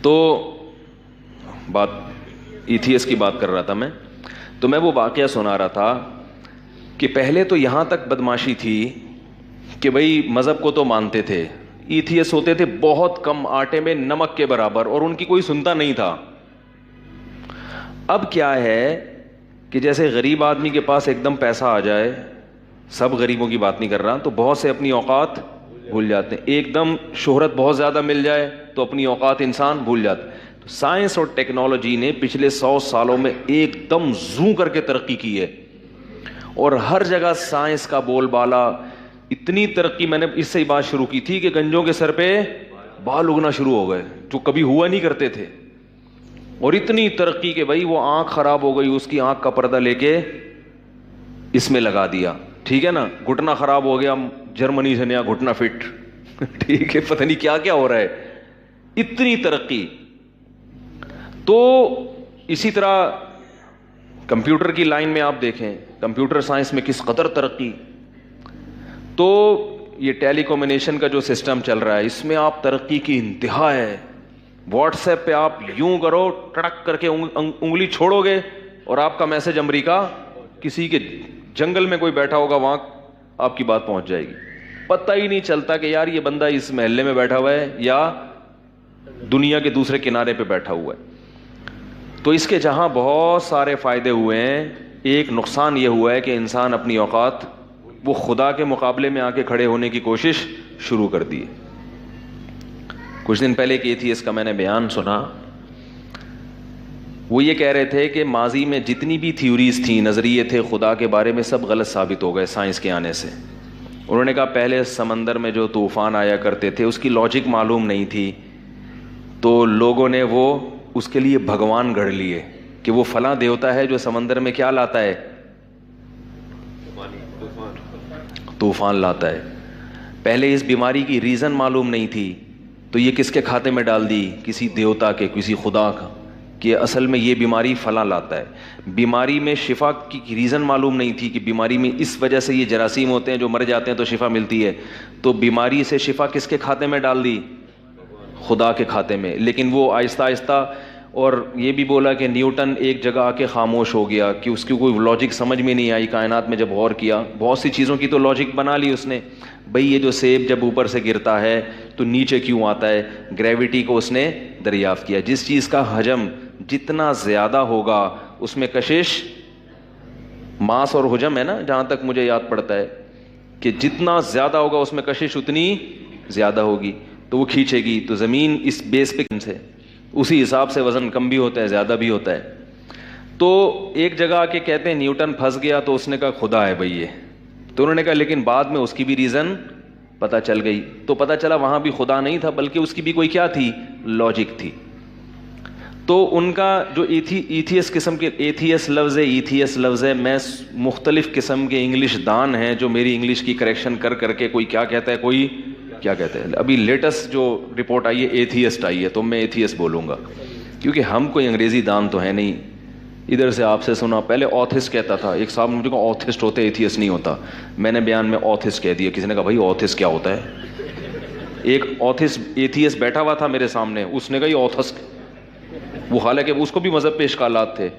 تو بات ایتھیس کی بات کر رہا تھا میں، تو میں وہ واقعہ سنا رہا تھا کہ پہلے تو یہاں تک بدماشی تھی کہ بھائی مذہب کو تو مانتے تھے، ایتھیس ہوتے تھے بہت کم، آٹے میں نمک کے برابر، اور ان کی کوئی سنتا نہیں تھا۔ اب کیا ہے کہ جیسے غریب آدمی کے پاس ایک دم پیسہ آ جائے، سب غریبوں کی بات نہیں کر رہا، تو بہت سے اپنی اوقات بھول جاتے ہیں۔ ایک دم شہرت بہت زیادہ مل جائے تو اپنی اوقات انسان بھول جاتا ہے۔ تو سائنس اور ٹیکنالوجی نے پچھلے 100 سالوں میں ایک دم زوں کر کے ترقی کی ہے، اور ہر جگہ سائنس کا بول بالا، اتنی ترقی۔ میں نے اس سے ہی بات شروع کی تھی کہ گنجوں کے سر پہ بال اگنا شروع ہو گئے جو کبھی ہوا نہیں کرتے تھے، اور اتنی ترقی کہ بھائی وہ آنکھ خراب ہو گئی، اس کی آنکھ کا پردہ لے کے اس میں لگا دیا، ٹھیک ہے نا، گھٹنا خراب ہو گیا، جرمنی سے نیا گھٹنا فٹ، ٹھیک ہے، پتہ نہیں کیا کیا ہو رہا ہے، اتنی ترقی۔ تو اسی طرح کمپیوٹر کی لائن میں آپ دیکھیں، کمپیوٹر سائنس میں کس قدر ترقی۔ تو یہ ٹیلی کمیونیکیشن کا جو سسٹم چل رہا ہے، اس میں آپ ترقی کی انتہا ہے۔ واٹس ایپ پہ آپ یوں کرو، ٹڑک کر کے انگلی چھوڑو گے اور آپ کا میسج امریکہ، کسی کے جنگل میں کوئی بیٹھا ہوگا وہاں آپ کی بات پہنچ جائے گی، پتہ ہی نہیں چلتا کہ یار یہ بندہ اس محلے میں بیٹھا ہوا ہے یا دنیا کے دوسرے کنارے پہ بیٹھا ہوا ہے۔ تو اس کے جہاں بہت سارے فائدے ہوئے ہیں، ایک نقصان یہ ہوا ہے کہ انسان اپنی اوقات وہ خدا کے مقابلے میں آ کے کھڑے ہونے کی کوشش شروع کر دی۔ کچھ دن پہلے ایک ایتھیس کا میں نے بیان سنا، وہ یہ کہہ رہے تھے کہ ماضی میں جتنی بھی تھیوریز تھیں، نظریے تھے خدا کے بارے میں، سب غلط ثابت ہو گئے سائنس کے آنے سے۔ انہوں نے کہا پہلے سمندر میں جو طوفان آیا کرتے تھے اس کی لاجک معلوم نہیں تھی، تو لوگوں نے وہ اس کے لیے بھگوان گڑھ لیے کہ وہ فلاں دیوتا ہے جو سمندر میں کیا لاتا ہے، طوفان لاتا ہے۔ پہلے اس بیماری کی ریزن معلوم نہیں تھی تو یہ کس کے کھاتے میں ڈال دی، کسی دیوتا کے، کسی خدا کا، کہ اصل میں یہ بیماری فلاں لاتا ہے۔ بیماری میں شفا کی ریزن معلوم نہیں تھی کہ بیماری میں اس وجہ سے یہ جراثیم ہوتے ہیں جو مر جاتے ہیں تو شفا ملتی ہے، تو بیماری سے شفا کس کے کھاتے میں ڈال دی، خدا کے کھاتے میں۔ لیکن وہ آہستہ آہستہ، اور یہ بھی بولا کہ نیوٹن ایک جگہ آ کے خاموش ہو گیا کہ اس کی کوئی لاجک سمجھ میں نہیں آئی، کائنات میں جب غور کیا بہت سی چیزوں کی تو لاجک بنا لی اس نے، بھئی یہ جو سیب جب اوپر سے گرتا ہے تو نیچے کیوں آتا ہے، گریوٹی کو اس نے دریافت کیا۔ جس چیز کا حجم جتنا زیادہ ہوگا اس میں کشش، ماس اور حجم ہے نا، جہاں تک مجھے یاد پڑتا ہے کہ جتنا زیادہ ہوگا اس میں کشش اتنی زیادہ ہوگی، تو وہ کھینچے گی۔ تو زمین اس بیس پہ سے اسی حساب سے وزن کم بھی ہوتا ہے زیادہ بھی ہوتا ہے۔ تو ایک جگہ آ کے کہتے ہیں نیوٹن پھنس گیا تو اس نے کہا خدا ہے بھئی یہ، تو انہوں نے کہا لیکن بعد میں اس کی بھی ریزن پتہ چل گئی، تو پتہ چلا وہاں بھی خدا نہیں تھا بلکہ اس کی بھی کوئی کیا تھی، لاجک تھی۔ تو ان کا جو ایتھیس قسم کے، ایتھیس لفظ ہے، میں مختلف قسم کے انگلش دان ہیں جو میری انگلش کی کریکشن کر کر کے کوئی کیا کہتا ہے، کوئی کیا کہتے ہیں۔ ابھی لیٹسٹ جو رپورٹ آئی ہے ایتھیسٹ آئی ہے، تو میں ایتھیسٹ بولوں گا کیونکہ ہم کوئی انگریزی دان تو ہے نہیں۔ ادھر سے آپ سے سنا، پہلے اوتھسٹ کہتا تھا، ایک صاحب نے مجھے کہا اوتھسٹ ہوتے ایتھیسٹ نہیں ہوتا، میں نے بیان میں اوتھسٹ کہہ دیا، کسی نے کہا بھائی اوتھسٹ کیا ہوتا ہے۔ ایک اوتھسٹ ایتھیسٹ بیٹھا ہوا تھا میرے سامنے، اس نے کہا یہ اوتھسٹ، وہ حالانکہ اس کو بھی مذہب پہ اشکالات تھے۔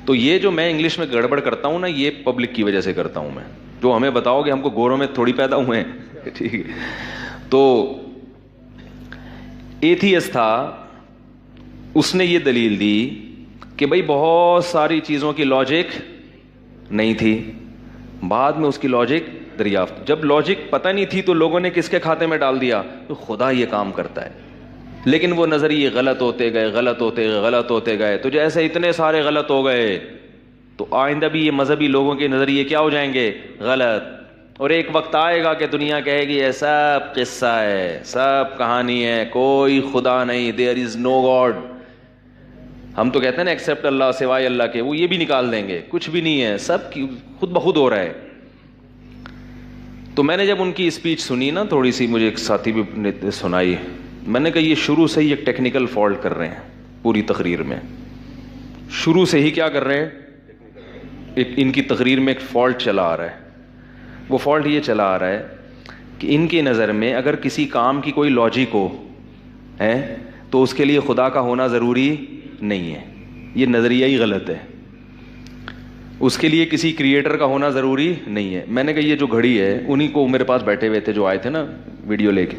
تو یہ جو میں انگلش میں گڑبڑ کرتا ہوں نا، یہ پبلک کی وجہ سے کرتا ہوں میں، جو ہمیں بتاؤ کہ ہم کو گوروں میں تھوڑی پیدا ہوئے ہیں، ٹھیک ہے۔ تو ایتھیسٹ تھا، اس نے یہ دلیل دی کہ بھئی بہت ساری چیزوں کی لاجک نہیں تھی، بعد میں اس کی لاجک دریافت۔ جب لاجک پتہ نہیں تھی تو لوگوں نے کس کے کھاتے میں ڈال دیا، تو خدا یہ کام کرتا ہے۔ لیکن وہ نظریے غلط ہوتے گئے، تو جیسے اتنے سارے غلط ہو گئے تو آئندہ بھی یہ مذہبی لوگوں کے نظریے کیا ہو جائیں گے، غلط۔ اور ایک وقت آئے گا کہ دنیا کہے گی یہ سب قصہ ہے، سب کہانی ہے، کوئی خدا نہیں، there is no God۔ ہم تو کہتے ہیں نا ایکسپٹ اللہ، سوائے اللہ کے، وہ یہ بھی نکال دیں گے، کچھ بھی نہیں ہے، سب خود بخود ہو رہا ہے۔ تو میں نے جب ان کی اسپیچ سنی نا، تھوڑی سی مجھے ایک ساتھی بھی نے سنائی، میں نے کہا یہ شروع سے ہی ایک ٹیکنیکل فالٹ کر رہے ہیں، پوری تقریر میں شروع سے ہی کیا کر رہے ہیں، ان کی تقریر میں ایک فالٹ چلا آ رہا ہے۔ وہ فالٹ یہ چلا آ رہا ہے کہ ان کی نظر میں اگر کسی کام کی کوئی لاجک ہو ہے تو اس کے لیے خدا کا ہونا ضروری نہیں ہے. یہ نظریہ ہی غلط ہے. اس کے لیے کسی کریٹر کا ہونا ضروری نہیں ہے. میں نے کہا یہ جو گھڑی ہے, انہی کو میرے پاس بیٹھے ہوئے تھے جو آئے تھے نا ویڈیو لے کے,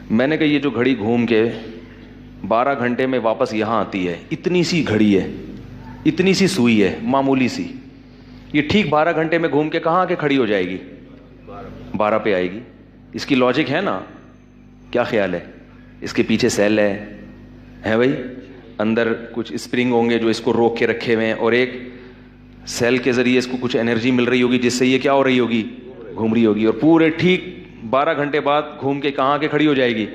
میں نے کہا یہ جو گھڑی گھوم کے 12 گھنٹے میں واپس یہاں آتی ہے, اتنی سی گھڑی ہے, اتنی سی سوئی ہے معمولی سی, یہ ٹھیک 12 گھنٹے میں گھوم کے کہاں آ کے کھڑی ہو جائے گی؟ 12 پہ آئے گی. اس کی لاجک ہے نا؟ کیا خیال ہے؟ اس کے پیچھے سیل ہے بھائی, اندر کچھ اسپرنگ ہوں گے جو اس کو روک کے رکھے ہوئے ہیں, اور ایک سیل کے ذریعے اس کو کچھ انرجی مل رہی ہوگی جس سے یہ کیا ہو رہی ہوگی؟ گھوم رہی ہوگی, اور پورے ٹھیک 12 گھنٹے بعد گھوم کے کہاں کے کھڑی ہو جائے گی.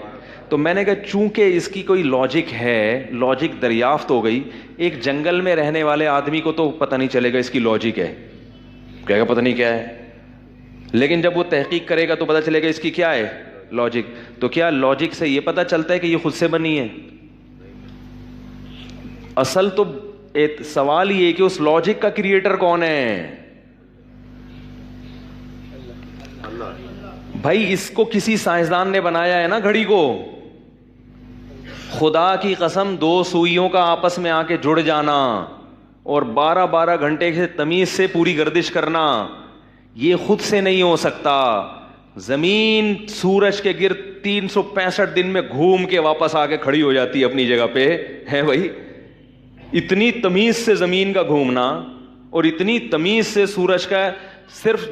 تو میں نے کہا چونکہ اس کی کوئی لاجک ہے, لاجک دریافت ہو گئی, ایک جنگل میں رہنے والے آدمی کو تو پتہ نہیں چلے گا اس کی لاجک ہے, کہے گا پتہ نہیں کیا ہے, لیکن جب وہ تحقیق کرے گا تو پتہ چلے گا اس کی کیا ہے لاجک. تو کیا لاجک سے یہ پتہ چلتا ہے کہ یہ خود سے بنی ہے؟ اصل تو ایک سوال یہ ہے کہ اس لاجک کا کریٹر کون ہے؟ بھائی اس کو کسی سائنسدان نے بنایا ہے نا گھڑی کو. خدا کی قسم 2 سوئیوں کا آپس میں آ کے جڑ جانا اور 12 گھنٹے سے تمیز سے پوری گردش کرنا, یہ خود سے نہیں ہو سکتا. زمین سورج کے گرد 365 دن میں گھوم کے واپس آ کے کھڑی ہو جاتی ہے اپنی جگہ پہ, ہے بھائی. اتنی تمیز سے زمین کا گھومنا اور اتنی تمیز سے سورج کا,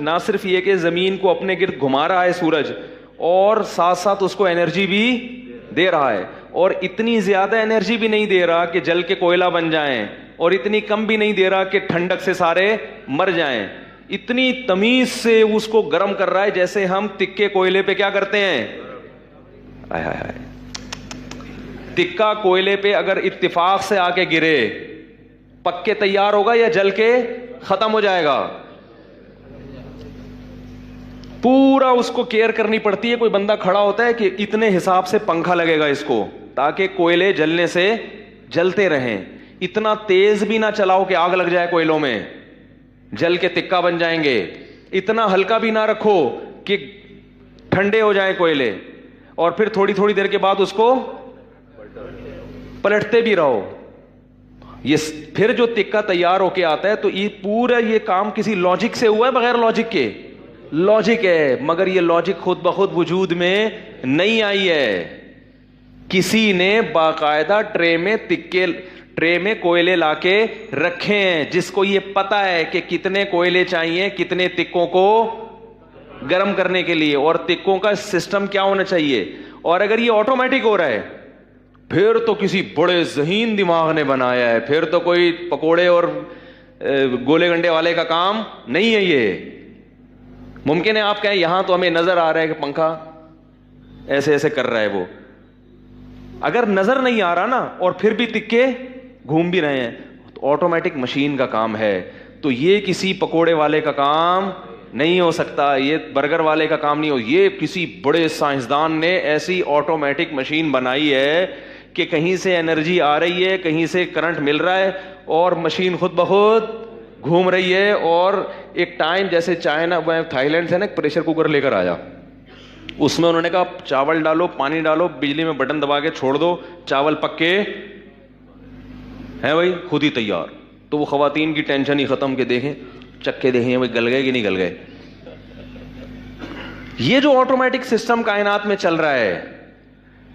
نہ صرف یہ کہ زمین کو اپنے گرد گھما رہا ہے سورج, اور ساتھ ساتھ اس کو انرجی بھی دے رہا ہے, اور اتنی زیادہ انرجی بھی نہیں دے رہا کہ جل کے کوئلہ بن جائیں, اور اتنی کم بھی نہیں دے رہا کہ ٹھنڈک سے سارے مر جائیں. اتنی تمیز سے اس کو گرم کر رہا ہے جیسے ہم تکے کوئلے پہ کیا کرتے ہیں. تکا کوئلے پہ اگر اتفاق سے آ کے گرے پک کے تیار ہوگا یا جل کے ختم ہو جائے گا؟ پورا اس کو کیئر کرنی پڑتی ہے. کوئی بندہ کھڑا ہوتا ہے کہ اتنے حساب سے پنکھا لگے گا اس کو تاکہ کوئلے جلنے سے جلتے رہیں. اتنا تیز بھی نہ چلاؤ کہ آگ لگ جائے کوئلوں میں, جل کے تکا بن جائیں گے. اتنا ہلکا بھی نہ رکھو کہ ٹھنڈے ہو جائیں کوئلے, اور پھر تھوڑی دیر کے بعد اس کو پلٹتے بھی رہو. یہ پھر جو تکا تیار ہو کے آتا ہے تو یہ پورا یہ کام کسی لاجک سے ہوا ہے بغیر لاجک کے؟ لاجک ہے, مگر یہ لاجک خود بخود وجود میں نہیں آئی ہے. کسی نے باقاعدہ ٹرے میں کوئلے لا کے رکھے ہیں جس کو یہ پتا ہے کہ کتنے کوئلے چاہیے کتنے تکوں کو گرم کرنے کے لیے, اور تکوں کا سسٹم کیا ہونا چاہیے. اور اگر یہ آٹومیٹک ہو رہا ہے پھر تو کسی بڑے ذہین دماغ نے بنایا ہے, پھر تو کوئی پکوڑے اور گولے گنڈے والے کا کام نہیں ہے. یہ ممکن ہے آپ کہیں یہاں تو ہمیں نظر آ رہا ہے کہ پنکھا ایسے ایسے کر رہا ہے. وہ اگر نظر نہیں آ رہا نا اور پھر بھی تکے گھوم بھی رہے ہیں تو آٹومیٹک مشین کا کام ہے. تو یہ کسی پکوڑے والے کا کام نہیں ہو سکتا, یہ برگر والے کا کام نہیں ہو. یہ کسی بڑے سائنسدان نے ایسی آٹومیٹک مشین بنائی ہے کہ کہیں سے انرجی آ رہی ہے, کہیں سے کرنٹ مل رہا ہے, اور مشین خود بخود گھوم رہی ہے. اور ایک ٹائم جیسے چائنا تھائی لینڈ سے نا پریشر کوکر لے کر آیا, اس میں انہوں نے کہا چاول ڈالو, پانی ڈالو, بجلی میں بٹن دبا کے چھوڑ دو, چاول پکے ہیں بھائی خود ہی تیار. تو وہ خواتین کی ٹینشن ہی ختم, کے دیکھیں چکے دیکھیں بھائی گل گئے کہ نہیں گل گئے. یہ جو آٹومیٹک سسٹم کائنات میں چل رہا ہے,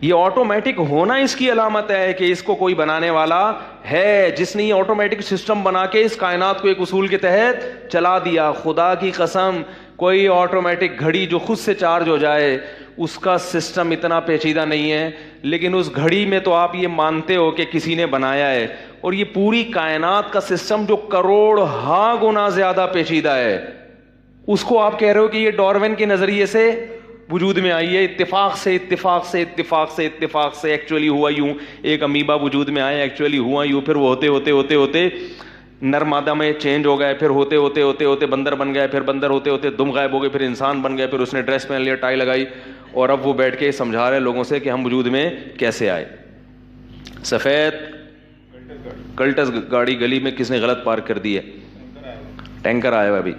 یہ آٹومیٹک ہونا اس کی علامت ہے کہ اس کو کوئی بنانے والا ہے جس نے یہ آٹومیٹک سسٹم بنا کے اس کائنات کو ایک اصول کے تحت چلا دیا. خدا کی قسم کوئی آٹومیٹک گھڑی جو خود سے چارج ہو جائے اس کا سسٹم اتنا پیچیدہ نہیں ہے, لیکن اس گھڑی میں تو آپ یہ مانتے ہو کہ کسی نے بنایا ہے. اور یہ پوری کائنات کا سسٹم جو کروڑ گنا زیادہ پیچیدہ ہے, اس کو آپ کہہ رہے ہو کہ یہ ڈاروین کے نظریے سے وجود میں آئی ہے, اتفاق سے ایکچولی ہوا یوں, ایک امیبا وجود میں آیا, ایکچولی ہوا یوں, پھر وہ ہوتے نر مادہ میں چینج ہو گئے, پھر ہوتے بندر بن گئے, پھر بندر ہوتے دم غائب ہو گئے, پھر انسان بن گئے, پھر اس نے ڈریس پہن لیا, ٹائی لگائی, اور اب وہ بیٹھ کے سمجھا رہے لوگوں سے کہ ہم وجود میں کیسے آئے. سفید کلٹس گاڑی گلی میں کس نے غلط پارک کر دی ہے, ٹینکر آیا ہوا ابھی.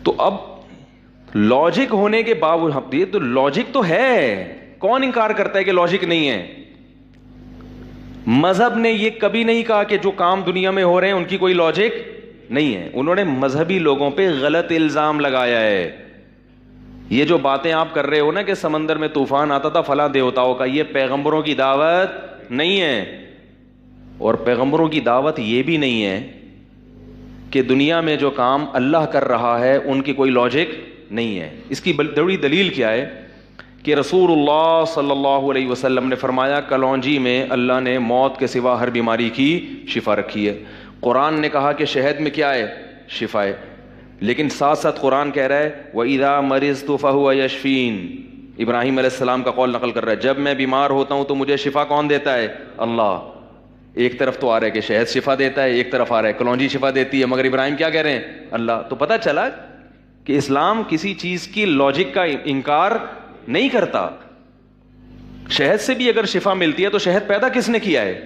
تو اب لاجک ہونے کے باوجود, تو لاجک تو ہے, کون انکار کرتا ہے کہ لاجک نہیں ہے؟ مذہب نے یہ کبھی نہیں کہا کہ جو کام دنیا میں ہو رہے ہیں ان کی کوئی لاجک نہیں ہے. انہوں نے مذہبی لوگوں پہ غلط الزام لگایا ہے. یہ جو باتیں آپ کر رہے ہو نا کہ سمندر میں طوفان آتا تھا فلاں دیوتاؤں کا, یہ پیغمبروں کی دعوت نہیں ہے. اور پیغمبروں کی دعوت یہ بھی نہیں ہے کہ دنیا میں جو کام اللہ کر رہا ہے ان کی کوئی لاجک نہیں ہے. اس کی بڑی دلیل کیا ہے کہ رسول اللہ صلی اللہ علیہ وسلم نے فرمایا کلونجی میں اللہ نے موت کے سوا ہر بیماری کی شفا رکھی ہے. قرآن نے کہا کہ شہد میں کیا ہے؟ شفا ہے. لیکن ساتھ ساتھ قرآن کہہ رہا ہے وَإِذَا مَرِضْتُ فَهُوَ يَشْفِينِ. ابراہیم علیہ السلام کا قول نقل کر رہا ہے جب میں بیمار ہوتا ہوں تو مجھے شفا کون دیتا ہے؟ اللہ. ایک طرف تو آ رہا ہے کہ شہد شفا دیتا ہے, ایک طرف آ رہا ہے کلونجی شفا دیتی ہے, مگر ابراہیم کیا کہہ رہے ہیں؟ اللہ. تو پتہ چلا کہ اسلام کسی چیز کی لاجک کا انکار نہیں کرتا. شہد سے بھی اگر شفا ملتی ہے تو شہد پیدا کس نے کیا ہے؟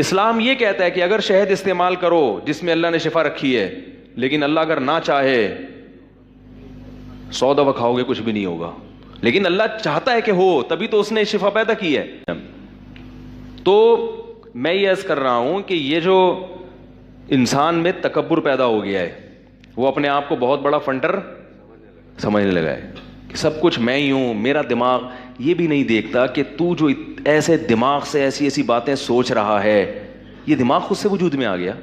اسلام یہ کہتا ہے کہ اگر شہد استعمال کرو جس میں اللہ نے شفا رکھی ہے, لیکن اللہ اگر نہ چاہے 100 دفعہ کھاؤ گے کچھ بھی نہیں ہوگا, لیکن اللہ چاہتا ہے کہ ہو, تبھی تو اس نے شفا پیدا کی ہے. تو میں یہ عرض کر رہا ہوں کہ یہ جو انسان میں تکبر پیدا ہو گیا ہے, وہ اپنے آپ کو بہت بڑا فنٹر سمجھنے لگا ہے کہ سب کچھ میں ہی ہوں. میرا دماغ یہ بھی نہیں دیکھتا کہ تو جو ایسے دماغ سے ایسی ایسی باتیں سوچ رہا ہے, یہ دماغ خود سے وجود میں آ گیا.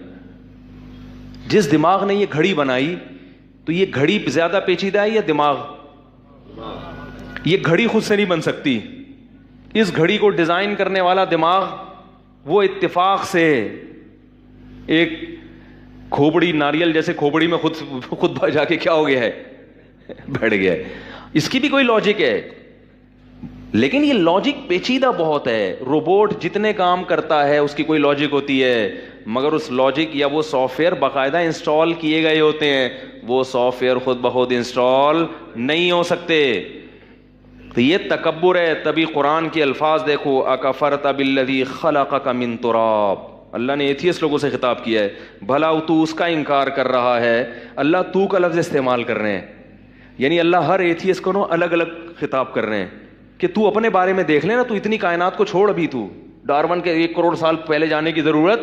جس دماغ نے یہ گھڑی بنائی تو یہ گھڑی زیادہ پیچیدہ ہے یا دماغ؟ یہ گھڑی خود سے نہیں بن سکتی. اس گھڑی کو ڈیزائن کرنے والا دماغ وہ اتفاق سے ایک کھوپڑی ناریل جیسے کھوپڑی میں خود جا کے کیا ہو گیا ہے؟ بیٹھ گیا ہے. اس کی بھی کوئی لاجک ہے, لیکن یہ لاجک پیچیدہ بہت ہے. روبوٹ جتنے کام کرتا ہے اس کی کوئی لاجک ہوتی ہے, مگر اس لاجک یا وہ سافٹ ویئر باقاعدہ انسٹال کیے گئے ہوتے ہیں, وہ سافٹ ویئر خود بخود انسٹال نہیں ہو سکتے. تو یہ تکبر ہے. تبھی قرآن کے الفاظ دیکھو اکفرت بالذی خلقک من تراب. اللہ نے ایتھیسٹ لوگوں سے خطاب کیا ہے, بھلا تو اس کا انکار کر رہا ہے. اللہ تو کا لفظ استعمال کر رہے ہیں, یعنی اللہ ہر ایتھیسٹ کو الگ الگ خطاب کر رہے ہیں کہ تو اپنے بارے میں دیکھ لینا, تو اتنی کائنات کو چھوڑ, ابھی تو ڈارون کے 1 کروڑ سال پہلے جانے کی ضرورت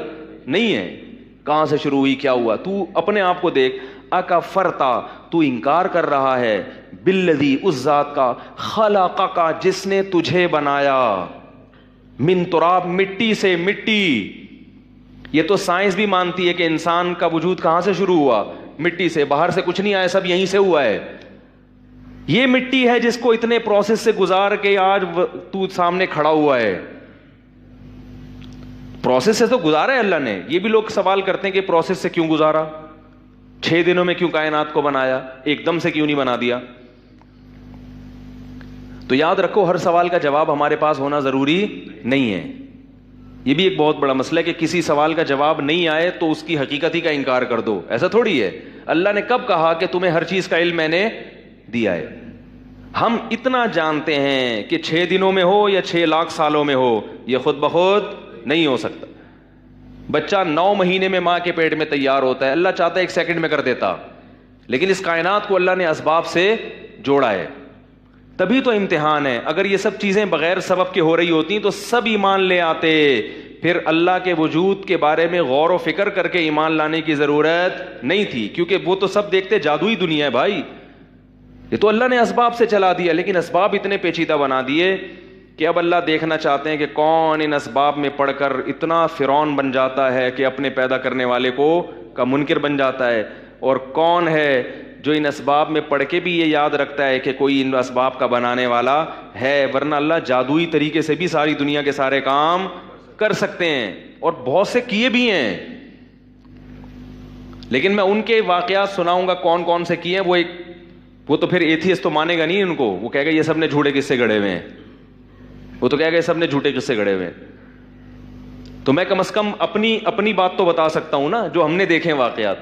نہیں ہے. کہاں سے شروع ہوئی, کیا ہوا, تو اپنے آپ کو دیکھ. اکفرتا, تو انکار کر رہا ہے, بالذی, اس ذات کا, خلقک, جس نے تجھے بنایا, من تراب, مٹی سے. مٹی, یہ تو سائنس بھی مانتی ہے کہ انسان کا وجود کہاں سے شروع ہوا؟ مٹی سے. باہر سے کچھ نہیں آیا, سب یہیں سے ہوا ہے. یہ مٹی ہے جس کو اتنے پروسیس سے گزار کے آج تو سامنے کھڑا ہوا ہے. پروسیس سے تو گزارا ہے اللہ نے. یہ بھی لوگ سوال کرتے ہیں کہ پروسیس سے کیوں گزارا, 6 دنوں میں کیوں کائنات کو بنایا, ایک دم سے کیوں نہیں بنا دیا؟ تو یاد رکھو ہر سوال کا جواب ہمارے پاس ہونا ضروری نہیں ہے. یہ بھی ایک بہت بڑا مسئلہ ہے کہ کسی سوال کا جواب نہیں آئے تو اس کی حقیقت ہی کا انکار کر دو. ایسا تھوڑی ہے. اللہ نے کب کہا کہ تمہیں ہر چیز کا علم میں نے دیا ہے؟ ہم اتنا جانتے ہیں کہ 6 دنوں میں ہو یا 6 لاکھ سالوں میں ہو, یہ خود بخود نہیں ہو سکتا. بچہ 9 مہینے میں ماں کے پیٹ میں تیار ہوتا ہے, اللہ چاہتا ہے 1 سیکنڈ میں کر دیتا, لیکن اس کائنات کو اللہ نے اسباب سے جوڑا ہے. تبھی تو امتحان ہے. اگر یہ سب چیزیں بغیر سبب کے ہو رہی ہوتی تو سب ایمان لے آتے. پھر اللہ کے وجود کے بارے میں غور و فکر کر کے ایمان لانے کی ضرورت نہیں تھی, کیونکہ وہ تو سب دیکھتے جادوئی دنیا ہے بھائی. یہ تو اللہ نے اسباب سے چلا دیا, لیکن اسباب اتنے پیچیدہ بنا دیے کہ اب اللہ دیکھنا چاہتے ہیں کہ کون ان اسباب میں پڑھ کر اتنا فرعون بن جاتا ہے کہ اپنے پیدا کرنے والے کو کا منکر بن جاتا ہے, اور کون ہے جو ان اسباب میں پڑھ کے بھی یہ یاد رکھتا ہے کہ کوئی ان اسباب کا بنانے والا ہے. ورنہ اللہ جادوئی طریقے سے بھی ساری دنیا کے سارے کام کر سکتے ہیں, اور بہت سے کیے بھی ہیں. لیکن میں ان کے واقعات سناؤں گا کون کون سے کیے ہیں. وہ تو پھر ایتھیسٹ تو مانے گا نہیں ان کو, وہ کہے گا یہ سب نے جھوٹے قصے گڑھے ہوئے ہیں. وہ تو کہے گا یہ سب نے جھوٹے قصے گڑھے ہوئے ہیں. تو میں کم از کم اپنی بات تو بتا سکتا ہوں نا, جو ہم نے دیکھے واقعات.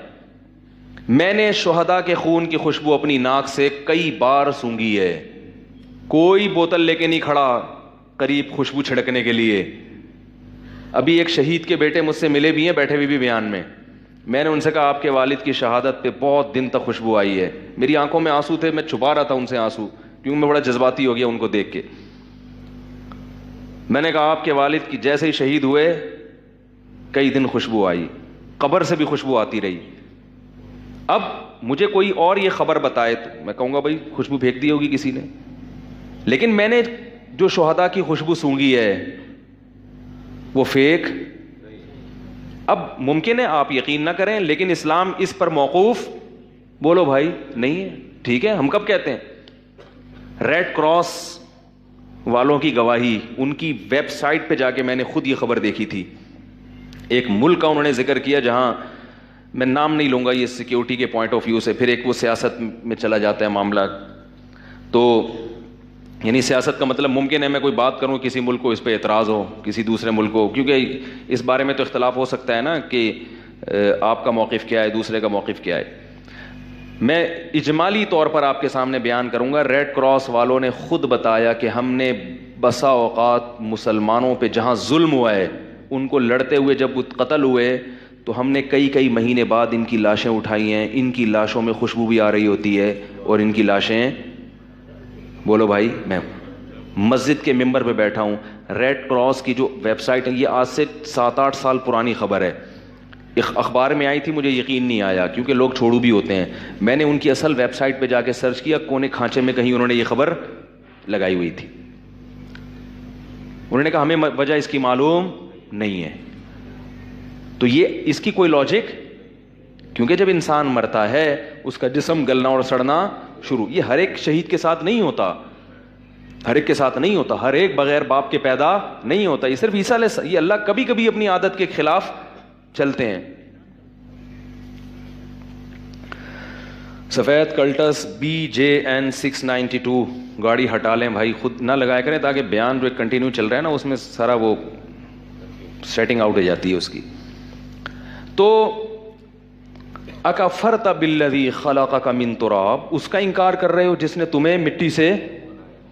میں نے شہداء کے خون کی خوشبو اپنی ناک سے کئی بار سونگھی ہے. کوئی بوتل لے کے نہیں کھڑا قریب خوشبو چھڑکنے کے لیے. ابھی ایک شہید کے بیٹے مجھ سے ملے بھی ہیں, بیٹھے ہوئے بھی بیان میں. میں نے ان سے کہا آپ کے والد کی شہادت پہ بہت دن تک خوشبو آئی ہے. میری آنکھوں میں آنسو تھے, میں چھپا رہا تھا ان سے آنسو, کیونکہ میں بڑا جذباتی ہو گیا ان کو دیکھ کے. میں نے کہا آپ کے والد کی جیسے ہی شہید ہوئے کئی دن خوشبو آئی, قبر سے بھی خوشبو آتی رہی. اب مجھے کوئی اور یہ خبر بتائے تو میں کہوں گا بھائی خوشبو پھینک دی ہوگی کسی نے, لیکن میں نے جو شہداء کی خوشبو سونگھی ہے وہ فیک. اب ممکن ہے آپ یقین نہ کریں, لیکن اسلام اس پر موقوف بولو بھائی نہیں ہے. ٹھیک ہے, ہم کب کہتے ہیں ریڈ کراس والوں کی گواہی, ان کی ویب سائٹ پہ جا کے میں نے خود یہ خبر دیکھی تھی. ایک ملک کا انہوں نے ذکر کیا جہاں, میں نام نہیں لوں گا یہ سیکیورٹی کے پوائنٹ آف ویو سے, پھر ایک وہ سیاست میں چلا جاتا ہے معاملہ. تو یعنی سیاست کا مطلب ممکن ہے میں کوئی بات کروں کسی ملک کو اس پہ اعتراض ہو کسی دوسرے ملک کو, کیونکہ اس بارے میں تو اختلاف ہو سکتا ہے نا کہ آپ کا موقف کیا ہے دوسرے کا موقف کیا ہے. میں اجمالی طور پر آپ کے سامنے بیان کروں گا. ریڈ کراس والوں نے خود بتایا کہ ہم نے بسا اوقات مسلمانوں پہ جہاں ظلم ہوا ہے, ان کو لڑتے ہوئے جب وہ قتل ہوئے تو ہم نے کئی مہینے بعد ان کی لاشیں اٹھائی ہیں. ان کی لاشوں میں خوشبو بھی آ رہی ہوتی ہے اور ان کی لاشیں, بولو بھائی, میں مسجد کے ممبر پہ بیٹھا ہوں. ریڈ کراس کی جو ویب سائٹ ہے یہ آج سے 7-8 سال پرانی خبر ہے, اخبار میں آئی تھی, مجھے یقین نہیں آیا کیونکہ لوگ چھوڑو بھی ہوتے ہیں. میں نے ان کی اصل ویب سائٹ پہ جا کے سرچ کیا, کونے کھانچے میں کہیں انہوں نے یہ خبر لگائی ہوئی تھی. انہوں نے کہا ہمیں وجہ اس کی معلوم نہیں ہے. تو یہ اس کی کوئی لاجک, کیونکہ جب انسان مرتا ہے اس کا جسم گلنا اور سڑنا شروع, یہ ہر ایک شہید کے ساتھ نہیں ہوتا, ہر ایک کے ساتھ نہیں ہوتا, ہر ایک بغیر باپ کے پیدا نہیں ہوتا. یہ صرف عیسیٰ علیہ, یہ اللہ کبھی کبھی اپنی عادت کے خلاف چلتے ہیں. سفید کلٹس BJN 692 گاڑی ہٹا لیں بھائی, خود نہ لگایا کریں تاکہ بیان جو کنٹینیو چل رہا ہے نا اس میں سارا وہ سیٹنگ آؤٹ ہو جاتی ہے اس کی. تو اکفرت بالذی خلقک من تراب, اس کا انکار کر رہے ہو جس نے تمہیں مٹی سے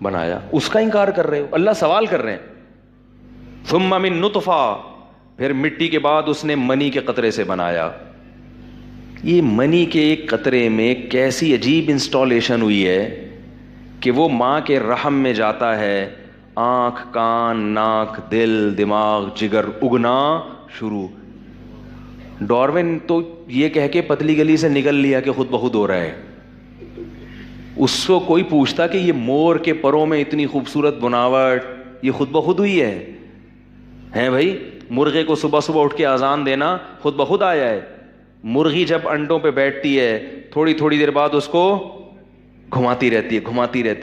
بنایا, اس کا انکار کر رہے ہو. اللہ سوال کر رہے ہیں. ثم من نطفہ, پھر مٹی کے بعد اس نے منی کے قطرے سے بنایا. یہ منی کے ایک قطرے میں کیسی عجیب انسٹالیشن ہوئی ہے کہ وہ ماں کے رحم میں جاتا ہے, آنکھ, کان, ناک, دل, دماغ, جگر اگنا شروع. ڈارون تو یہ کہہ کے پتلی گلی سے نکل لیا کہ خود بخود ہو رہا ہے. اس کو کوئی پوچھتا کہ یہ مور کے پروں میں اتنی خوبصورت بناوٹ یہ خود بخود ہوئی ہے بھائی. مرغے کو صبح صبح اٹھ کے اذان دینا خود بخود آیا ہے. مرغی جب انڈوں پہ بیٹھتی ہے تھوڑی دیر بعد اس کو گھماتی رہتی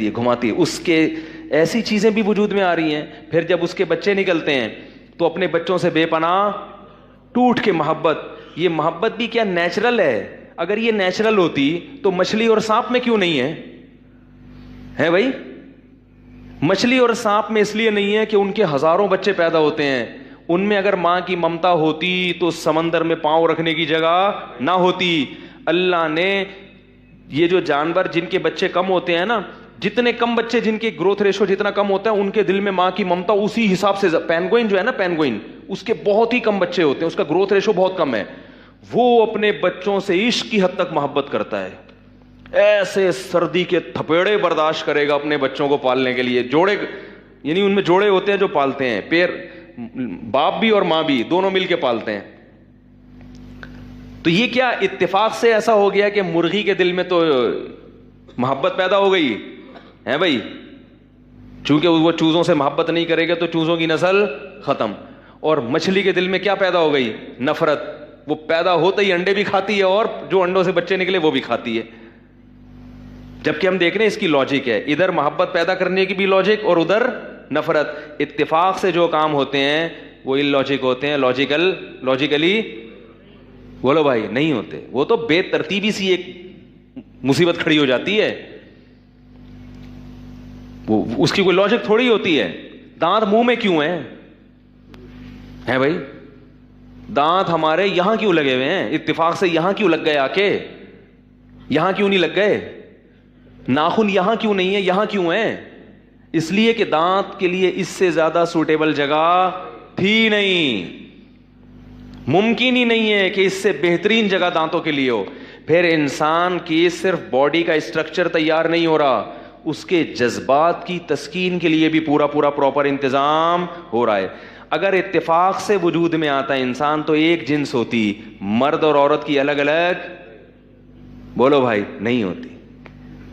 ہے. اس کے ایسی چیزیں بھی وجود میں آ رہی ہیں. پھر جب اس کے بچے نکلتے ہیں تو اپنے بچوں سے بے پناہ ٹوٹ کے محبت. یہ محبت بھی کیا نیچرل ہے؟ اگر یہ نیچرل ہوتی تو مچھلی اور سانپ میں کیوں نہیں ہے بھائی؟ مچھلی اور سانپ میں اس لیے نہیں ہے کہ ان کے ہزاروں بچے پیدا ہوتے ہیں. ان میں اگر ماں کی ممتا ہوتی تو سمندر میں پاؤں رکھنے کی جگہ نہ ہوتی. اللہ نے یہ جو جانور جن کے بچے کم ہوتے ہیں نا, جتنے کم بچے جن کے گروتھ ریشو جتنا کم ہوتا ہے ان کے دل میں ماں کی ممتا اسی حساب سے. پینگوئن جو ہے نا, پینگوئن, اس کے بہت ہی کم بچے ہوتے ہیں, اس کا گروتھ ریشو بہت کم ہے. وہ اپنے بچوں سے عشق کی حد تک محبت کرتا ہے. ایسے سردی کے تھپیڑے برداشت کرے گا اپنے بچوں کو پالنے کے لیے. جوڑے یعنی ان میں جوڑے ہوتے ہیں جو پالتے ہیں, پیر باپ بھی اور ماں بھی دونوں مل کے پالتے ہیں. تو یہ کیا اتفاق سے ایسا ہو گیا کہ مرغی کے دل میں تو محبت پیدا ہو گئی ہے بھائی؟ چونکہ وہ چوزوں سے محبت نہیں کرے گا تو چوزوں کی نسل ختم. اور مچھلی کے دل میں کیا پیدا ہو گئی؟ نفرت. وہ پیدا ہوتے ہی انڈے بھی کھاتی ہے اور جو انڈوں سے بچے نکلے وہ بھی کھاتی ہے. جبکہ ہم دیکھ رہے ہیں اس کی لاجک ہے, ادھر محبت پیدا کرنے کی بھی لاجک اور ادھر نفرت. اتفاق سے جو کام ہوتے ہیں وہ ان لاجک ہوتے ہیں, لاجیکلی بولو بھائی نہیں ہوتے. وہ تو بے ترتیبی سی ایک مصیبت کھڑی ہو جاتی ہے, وہ اس کی کوئی لاجک تھوڑی ہوتی ہے. دانت منہ میں کیوں ہیں بھائی؟ دانت ہمارے یہاں کیوں لگے ہوئے ہیں؟ اتفاق سے یہاں کیوں لگ گئے؟ آ کے یہاں کیوں نہیں لگ گئے؟ ناخن یہاں کیوں نہیں ہے, یہاں کیوں ہیں؟ اس لیے کہ دانت کے لیے اس سے زیادہ سوٹیبل جگہ تھی نہیں. ممکن ہی نہیں ہے کہ اس سے بہترین جگہ دانتوں کے لیے ہو. پھر انسان کی صرف باڈی کا اسٹرکچر تیار نہیں ہو رہا, اس کے جذبات کی تسکین کے لیے بھی پورا پراپر انتظام ہو رہا ہے. اگر اتفاق سے وجود میں آتا ہے انسان تو ایک جنس ہوتی, مرد اور عورت کی الگ الگ, بولو بھائی, نہیں ہوتی.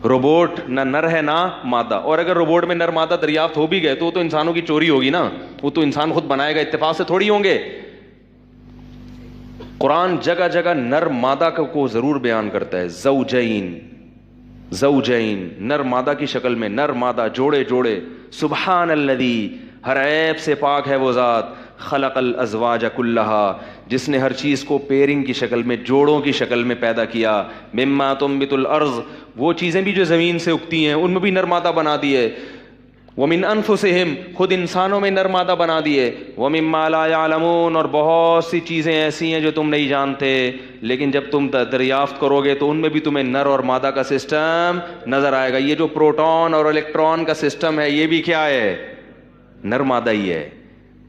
روبوٹ نہ نر ہے نہ مادہ, اور اگر روبوٹ میں نر مادہ دریافت ہو بھی گئے تو وہ تو انسانوں کی چوری ہوگی نا, وہ تو انسان خود بنائے گا, اتفاق سے تھوڑی ہوں گے. قرآن جگہ جگہ نر مادہ کو ضرور بیان کرتا ہے, زوجین, نر مادہ کی شکل میں, نر مادہ جوڑے جوڑے. سبحان الذی, ہر عیب سے پاک ہے وہ ذات, خلق الازواج کلہا, جس نے ہر چیز کو پیرنگ کی شکل میں, جوڑوں کی شکل میں پیدا کیا. مما تنبت الارض, وہ چیزیں بھی جو زمین سے اگتی ہیں ان میں بھی نر مادہ بنا دیے. ومن انفسہم, خود انسانوں میں نر مادہ بنا دیے. ومما لا یعلمون, اور بہت سی چیزیں ایسی ہیں جو تم نہیں جانتے, لیکن جب تم دریافت کرو گے تو ان میں بھی تمہیں نر اور مادہ کا سسٹم نظر آئے گا. یہ جو پروٹون اور الیکٹران کا سسٹم ہے یہ بھی کیا ہے, نر مادہ ہی ہے.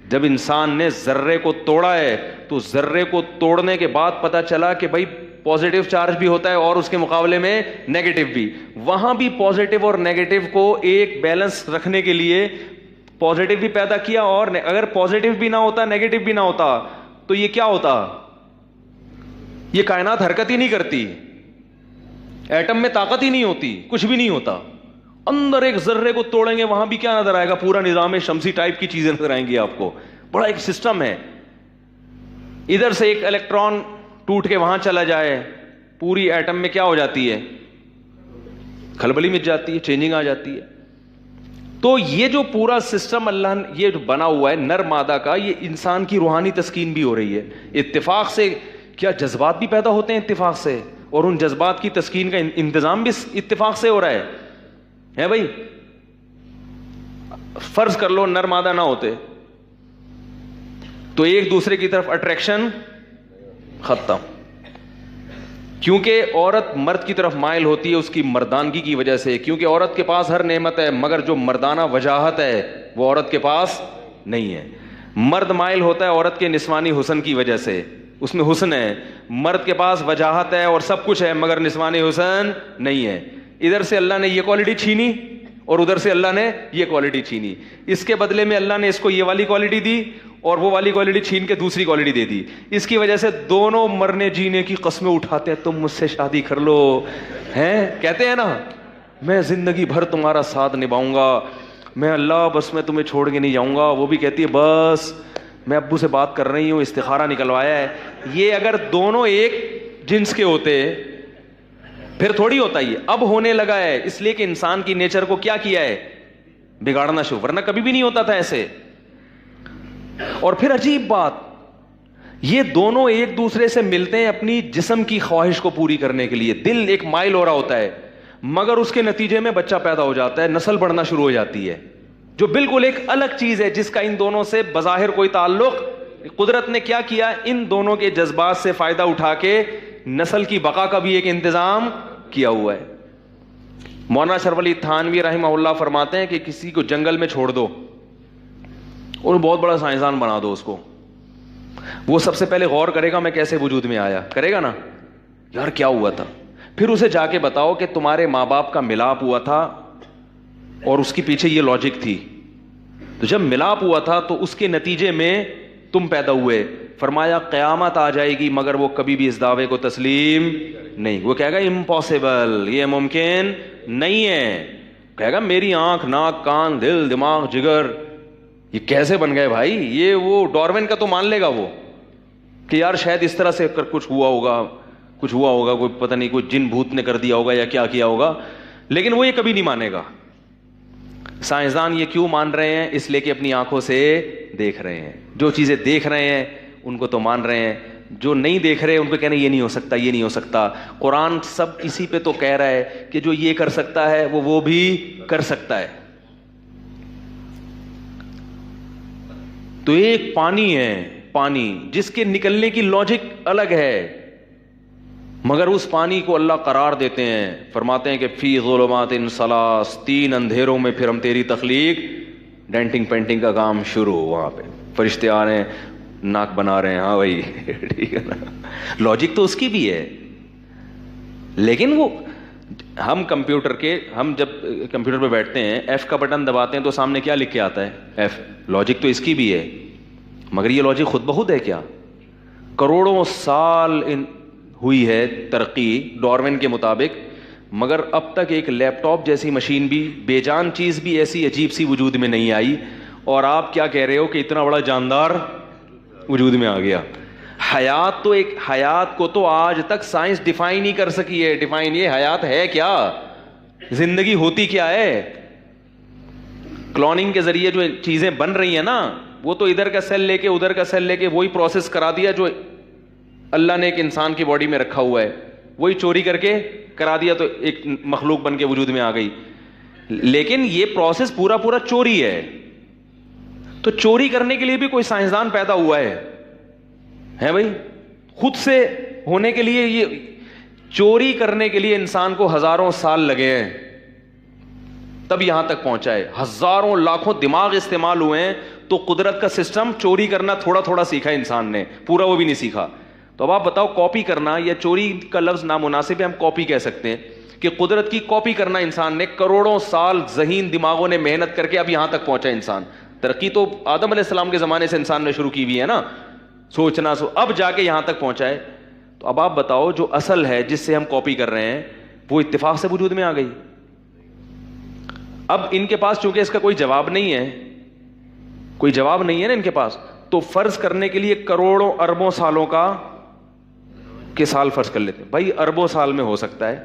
جب انسان نے ذرے کو توڑا ہے تو ذرے کو توڑنے کے بعد پتا چلا کہ بھائی پازیٹیو چارج بھی ہوتا ہے اور اس کے مقابلے میں نیگیٹو بھی. وہاں بھی پازیٹیو اور نیگیٹو کو ایک بیلنس رکھنے کے لیے پازیٹیو بھی پیدا کیا, اور اگر پازیٹیو بھی نہ ہوتا نیگیٹو بھی نہ ہوتا تو یہ کیا ہوتا, یہ کائنات حرکت ہی نہیں کرتی, ایٹم میں طاقت ہی نہیں ہوتی, کچھ بھی نہیں ہوتا. اندر ایک ذرے کو توڑیں گے وہاں بھی کیا نظر آئے گا, پورا نظام شمسی ٹائپ کی چیزیں نظر آئیں گی آپ کو. بڑا ایک سسٹم ہے. ادھر سے ایک الیکٹران ٹوٹ کے وہاں چلا جائے, پوری ایٹم میں کیا ہو جاتی ہے, کھلبلی مچ جاتی ہے, چینجنگ آ جاتی ہے. تو یہ جو پورا سسٹم اللہ نے یہ جو بنا ہوا ہے نر مادہ کا, یہ انسان کی روحانی تسکین بھی ہو رہی ہے. اتفاق سے کیا جذبات بھی پیدا ہوتے ہیں اتفاق سے, اور ان جذبات کی تسکین کا انتظام بھی اتفاق سے ہو رہا ہے بھائی. فرض کر لو نر مادہ نہ ہوتے تو ایک دوسرے کی طرف اٹریکشن ختم, کیونکہ عورت مرد کی طرف مائل ہوتی ہے اس کی مردانگی کی وجہ سے, کیونکہ عورت کے پاس ہر نعمت ہے مگر جو مردانہ وجاہت ہے وہ عورت کے پاس نہیں ہے. مرد مائل ہوتا ہے عورت کے نسوانی حسن کی وجہ سے, اس میں حسن ہے. مرد کے پاس وجاہت ہے اور سب کچھ ہے مگر نسوانی حسن نہیں ہے. ادھر سے اللہ نے یہ کوالٹی چھینی اور ادھر سے اللہ نے یہ کوالٹی چھینی. اس کے بدلے میں اللہ نے اس کو یہ والی کوالٹی دی اور وہ والی کوالٹی چھین کے دوسری کوالٹی دے دی. اس کی وجہ سے دونوں مرنے جینے کی قسمیں اٹھاتے ہیں, تم مجھ سے شادی کر لو, ہیں کہتے ہیں نا میں زندگی بھر تمہارا ساتھ نبھاؤں گا, میں اللہ بس میں تمہیں چھوڑ کے نہیں جاؤں گا. وہ بھی کہتی ہے بس میں ابو سے بات کر رہی ہوں, استخارہ نکلوایا ہے. یہ اگر دونوں ایک جنس کے ہوتے پھر تھوڑی ہوتا. یہ اب ہونے لگا ہے اس لیے کہ انسان کی نیچر کو کیا کیا ہے, بگاڑنا شروع, ورنہ کبھی بھی نہیں ہوتا تھا ایسے. اور پھر عجیب بات, یہ دونوں ایک دوسرے سے ملتے ہیں اپنی جسم کی خواہش کو پوری کرنے کے لیے. دل ایک مائل ہو رہا ہوتا ہے مگر اس کے نتیجے میں بچہ پیدا ہو جاتا ہے, نسل بڑھنا شروع ہو جاتی ہے, جو بالکل ایک الگ چیز ہے جس کا ان دونوں سے بظاہر کوئی تعلق. قدرت نے کیا کیا, ان دونوں کے جذبات سے فائدہ اٹھا کے نسل کی بقا کا بھی ایک انتظام کیا ہوا ہے. مولانا اشرف علی تھانوی رحمہ اللہ فرماتے ہیں کہ کسی کو جنگل میں چھوڑ دو اور بہت بڑا سائنسدان بنا دو اس کو, وہ سب سے پہلے غور کرے گا میں کیسے وجود میں آیا, کرے گا نا یار کیا ہوا تھا. پھر اسے جا کے بتاؤ کہ تمہارے ماں باپ کا ملاپ ہوا تھا اور اس کے پیچھے یہ لاجک تھی, تو جب ملاپ ہوا تھا تو اس کے نتیجے میں تم پیدا ہوئے. فرمایا قیامت آ جائے گی مگر وہ کبھی بھی اس دعوے کو تسلیم نہیں, وہ کہے گا امپاسبل, یہ ممکن نہیں ہے. کہے گا میری آنکھ ناک کان دل دماغ جگر یہ کیسے بن گئے بھائی, یہ وہ ڈارون کا تو مان لے گا وہ کہ یار شاید اس طرح سے کچھ ہوا ہوگا, کوئی پتہ نہیں کوئی جن بھوت نے کر دیا ہوگا یا کیا کیا ہوگا, لیکن وہ یہ کبھی نہیں مانے گا. سائنسدان یہ کیوں مان رہے ہیں, اس لیے کہ اپنی آنکھوں سے دیکھ رہے ہیں. جو چیزیں دیکھ رہے ہیں ان کو تو مان رہے ہیں, جو نہیں دیکھ رہے ان کو کہنا یہ نہیں ہو سکتا, یہ نہیں ہو سکتا. قرآن سب اسی پہ تو کہہ رہا ہے کہ جو یہ کر سکتا ہے وہ بھی کر سکتا ہے. تو ایک پانی ہے, پانی جس کے نکلنے کی لاجک الگ ہے مگر اس پانی کو اللہ قرار دیتے ہیں, فرماتے ہیں کہ فی ظلمات ثلاث, 3 اندھیروں میں پھر ہم تیری تخلیق, ڈینٹنگ پینٹنگ کا کام شروع. وہاں پہ فرشتے آ رہے ہیں, ناک بنا رہے ہیں, ہاں بھائی ٹھیک ہے نا, لاجک تو اس کی بھی ہے لیکن وہ ہم جب کمپیوٹر پہ بیٹھتے ہیں ایف کا بٹن دباتے ہیں تو سامنے کیا لکھ کے آتا ہے؟ ایف. لاجک تو اس کی بھی ہے, مگر یہ لاجک خود بخود ہے کیا؟ کروڑوں سال ہوئی ہے ترقی ڈاروین کے مطابق, مگر اب تک ایک لیپ ٹاپ جیسی مشین بھی, بے جان چیز بھی ایسی عجیب سی وجود میں نہیں آئی, اور آپ کیا کہہ رہے ہو کہ اتنا بڑا جاندار وجود میں آ گیا. حیات کو تو آج تک سائنس ڈیفائن ہی کر سکی ہے. ڈیفائن یہ حیات ہے کیا, زندگی ہوتی کیا ہے. کلوننگ کے ذریعے جو چیزیں بن رہی ہیں نا, وہ تو ادھر کا سیل لے کے ادھر کا سیل لے کے وہی پروسیس کرا دیا جو اللہ نے ایک انسان کی باڈی میں رکھا ہوا ہے, وہی چوری کر کے کرا دیا تو ایک مخلوق بن کے وجود میں آ گئی. لیکن یہ پروسیس پورا چوری ہے. تو چوری کرنے کے لیے بھی کوئی سائنسدان پیدا ہوا ہے بھائی. خود سے ہونے کے لیے, یہ چوری کرنے کے لیے انسان کو ہزاروں سال لگے ہیں, تب یہاں تک پہنچا ہے. ہزاروں لاکھوں دماغ استعمال ہوئے ہیں تو قدرت کا سسٹم چوری کرنا تھوڑا تھوڑا سیکھا انسان نے, پورا وہ بھی نہیں سیکھا. تو اب آپ بتاؤ, کاپی کرنا, یا چوری کا لفظ نامناسب ہے, ہم کاپی کہہ سکتے ہیں کہ قدرت کی کاپی کرنا انسان نے کروڑوں سال ذہین دماغوں نے محنت کر کے اب یہاں تک پہنچا انسان. ترقی تو آدم علیہ السلام کے زمانے سے انسان نے شروع کی ہوئی ہے نا, سوچنا اب جا کے یہاں تک پہنچا ہے. تو اب آپ بتاؤ, جو اصل ہے جس سے ہم کاپی کر رہے ہیں وہ اتفاق سے وجود میں آ گئی. اب ان کے پاس چونکہ اس کا کوئی جواب نہیں ہے نا ان کے پاس, تو فرض کرنے کے لیے کروڑوں اربوں سالوں کے سال فرض کر لیتے ہیں. بھائی اربوں سال میں ہو سکتا ہے,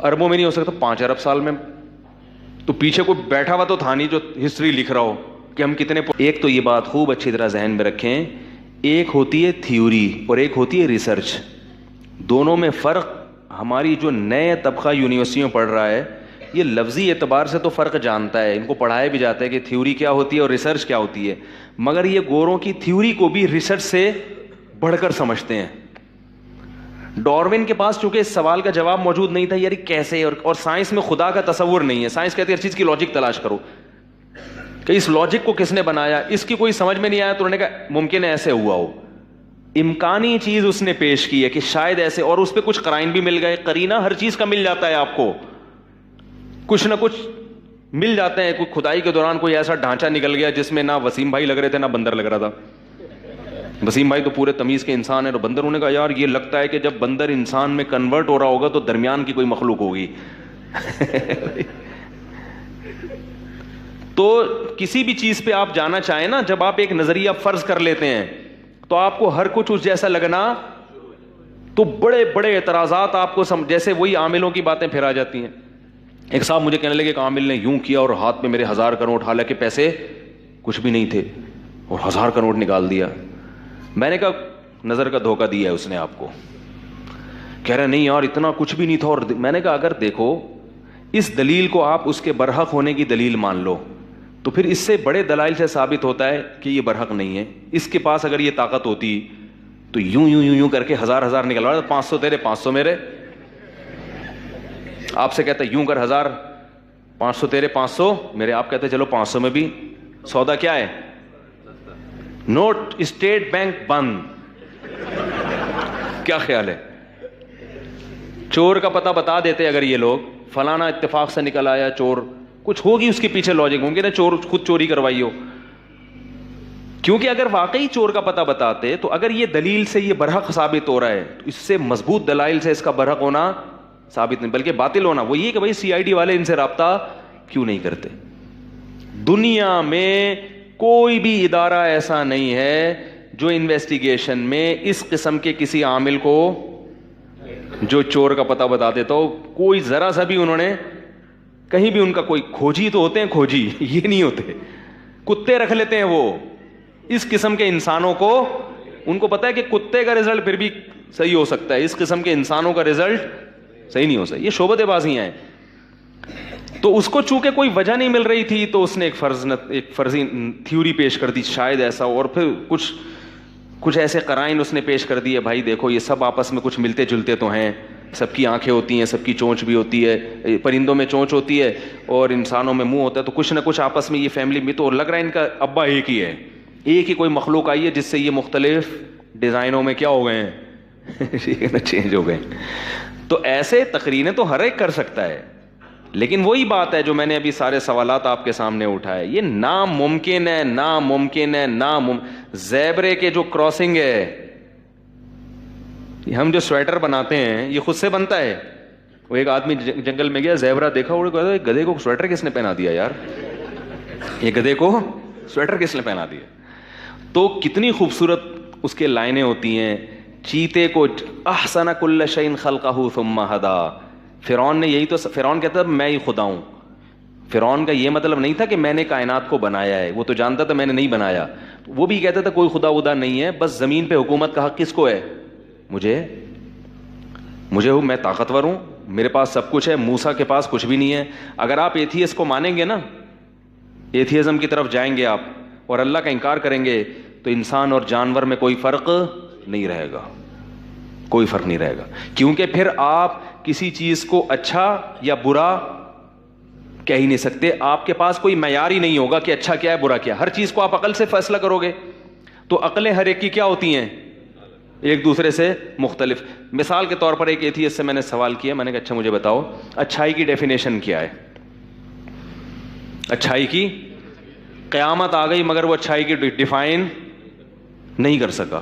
اربوں میں نہیں ہو سکتا, 5 ارب سال میں. تو پیچھے کوئی بیٹھا ہوا تو تھا نہیں جو ہسٹری لکھ رہا ہو کہ ہم کتنے. ایک تو یہ بات خوب اچھی طرح ذہن میں رکھیں, ایک ہوتی ہے تھیوری اور ایک ہوتی ہے ریسرچ. دونوں میں فرق, ہماری جو نئے طبقہ یونیورسٹیوں پڑھ رہا ہے یہ لفظی اعتبار سے تو فرق جانتا ہے, ان کو پڑھایا بھی جاتا ہے کہ تھیوری کیا ہوتی ہے اور ریسرچ کیا ہوتی ہے, مگر یہ گوروں کی تھیوری کو بھی ریسرچ سے بڑھ کر سمجھتے ہیں. ڈاروین کے پاس چونکہ اس سوال کا جواب موجود نہیں تھا یار کیسے, اور سائنس میں خدا کا تصور نہیں ہے. سائنس کہتی ہے ہر چیز کی لاجک تلاش کرو کہ اس لاجک کو کس نے بنایا, اس کی کوئی سمجھ میں نہیں آیا تو انہوں نے کہا ممکن ہے ایسے ہوا ہو. امکانی چیز اس نے پیش کی ہے کہ شاید ایسے, اور اس پہ کچھ قرائن بھی مل گئے. قرینہ ہر چیز کا مل جاتا ہے, آپ کو کچھ نہ کچھ مل جاتے ہیں. کوئی کھدائی کے دوران کوئی ایسا ڈھانچہ نکل گیا جس میں نہ وسیم بھائی لگ رہے تھے نہ بندر لگ رہا تھا. وسیم بھائی تو پورے تمیز کے انسان ہیں, اور بندر انہوں نے کہا یار یہ لگتا ہے کہ جب بندر انسان میں کنورٹ ہو رہا ہوگا تو درمیان کی کوئی مخلوق ہوگی. تو کسی بھی چیز پہ آپ جانا چاہیں نا, جب آپ ایک نظریہ فرض کر لیتے ہیں تو آپ کو ہر کچھ اس جیسا لگنا, تو بڑے بڑے اعتراضات آپ کو جیسے وہی عاملوں کی باتیں پھر آ جاتی ہیں. ایک صاحب مجھے کہنے لگے کہ عامل نے یوں کیا اور ہاتھ میں میرے 1000 کا نوٹ, حالانکہ پیسے کچھ بھی نہیں تھے, اور 1000 کا نوٹ نکال دیا. میں نے کہا نظر کا دھوکہ دیا ہے اس نے آپ کو. کہہ رہے نہیں یار اتنا کچھ بھی نہیں تھا. اور میں نے کہا اگر دیکھو اس دلیل کو آپ اس کے برحق ہونے کی دلیل مان لو تو پھر اس سے بڑے دلائل سے ثابت ہوتا ہے کہ یہ برحق نہیں ہے. اس کے پاس اگر یہ طاقت ہوتی تو یوں کر کے 1000 نکلوا, 500 تیرے 500 میرے. آپ سے کہتا ہے یوں کر 1000, 500 تیرے 500 میرے. آپ کہتے چلو 500 میں بھی سودا کیا ہے, نوٹ اسٹیٹ بینک بند. کیا خیال ہے, چور کا پتہ بتا دیتے اگر یہ لوگ, فلانا اتفاق سے نکل آیا چور, کچھ ہوگی اس کے پیچھے لاجک, ممکن ہے چور خود چوری کروائی ہو. کیونکہ اگر واقعی چور کا پتہ بتاتے تو اگر یہ دلیل سے یہ برحق ثابت ہو رہا ہے تو اس سے مضبوط دلائل سے اس کا برحق ہونا ثابت نہیں بلکہ باطل ہونا. وہ یہ کہ بھائی CID والے ان سے رابطہ کیوں نہیں کرتے. دنیا میں کوئی بھی ادارہ ایسا نہیں ہے جو انویسٹیگیشن میں اس قسم کے کسی عامل کو جو چور کا پتہ بتا دیتا ہو, کوئی ذرا سا بھی انہوں نے کہیں بھی ان کا کوئی کھوجی تو ہوتے ہیں, کھوجی یہ نہیں ہوتے, کتے رکھ لیتے ہیں وہ اس قسم کے انسانوں کو. ان کو پتا ہے کہ کتے کا رزلٹ پھر بھی صحیح ہو سکتا ہے, اس قسم کے انسانوں کا رزلٹ صحیح نہیں ہو سکتا. یہ شعبدے بازیاں ہیں. تو اس کو چونکہ کوئی وجہ نہیں مل رہی تھی تو اس نے ایک فرضی تھیوری پیش کر دی شاید ایسا, اور پھر کچھ ایسے قرائن اس نے پیش کر دیے, بھائی دیکھو یہ سب آپس میں کچھ ملتے جلتے تو ہیں, سب کی آنکھیں ہوتی ہیں, سب کی چونچ بھی ہوتی ہے, پرندوں میں چونچ ہوتی ہے اور انسانوں میں منہ ہوتا ہے, تو کچھ نہ کچھ آپس میں یہ فیملی میں تو لگ رہا ہے ان کا ابا ایک ہی ہے, ایک ہی کوئی مخلوق آئی ہے جس سے یہ مختلف ڈیزائنوں میں کیا ہو گئے ہیں چینج ہو گئے. تو ایسے تقریریں تو ہر ایک کر سکتا ہے, لیکن وہی بات ہے جو میں نے ابھی سارے سوالات آپ کے سامنے اٹھائے, یہ ناممکن ہے, ناممکن ہے, زیبرے کے جو کراسنگ ہے, ہم جو سویٹر بناتے ہیں یہ خود سے بنتا ہے. وہ ایک آدمی جنگل میں گیا, زیبرا دیکھا, وہ کہتا ہے گدھے کو سویٹر کس نے پہنا دیا یار, یہ گدھے کو سویٹر کس نے پہنا دیا. تو کتنی خوبصورت اس کے لائنیں ہوتی ہیں. چیتے کو احسن کل شیء خلقہ ثم ہدا. فرعون نے یہی تو, فرعون کہتا تھا میں ہی خدا ہوں. فرعون کا یہ مطلب نہیں تھا کہ میں نے کائنات کو بنایا ہے, وہ تو جانتا تھا میں نے نہیں بنایا. وہ بھی کہتا تھا کوئی خدا ودا نہیں ہے, بس زمین پہ حکومت کا حق کس کو ہے, مجھے ہوں, میں طاقتور ہوں, میرے پاس سب کچھ ہے. موسیٰ کے پاس کچھ بھی نہیں ہے. اگر آپ ایتھیس کو مانیں گے نا, ایتھیزم کی طرف جائیں گے آپ اور اللہ کا انکار کریں گے, تو انسان اور جانور میں کوئی فرق نہیں رہے گا, کوئی فرق نہیں رہے گا. کیونکہ پھر آپ کسی چیز کو اچھا یا برا کہہ ہی نہیں سکتے. آپ کے پاس کوئی معیار ہی نہیں ہوگا کہ اچھا کیا ہے برا کیا. ہر چیز کو آپ عقل سے فیصلہ کرو گے, تو عقلیں ہر ایک کی کیا ہوتی ہیں, ایک دوسرے سے مختلف. مثال کے طور پر ایک ایتھیسٹ سے میں نے سوال کیا, میں نے کہا اچھا مجھے بتاؤ اچھائی کی ڈیفینیشن کیا ہے. اچھائی کی, قیامت آ گئی مگر وہ اچھائی کی ڈیفائن نہیں کر سکا.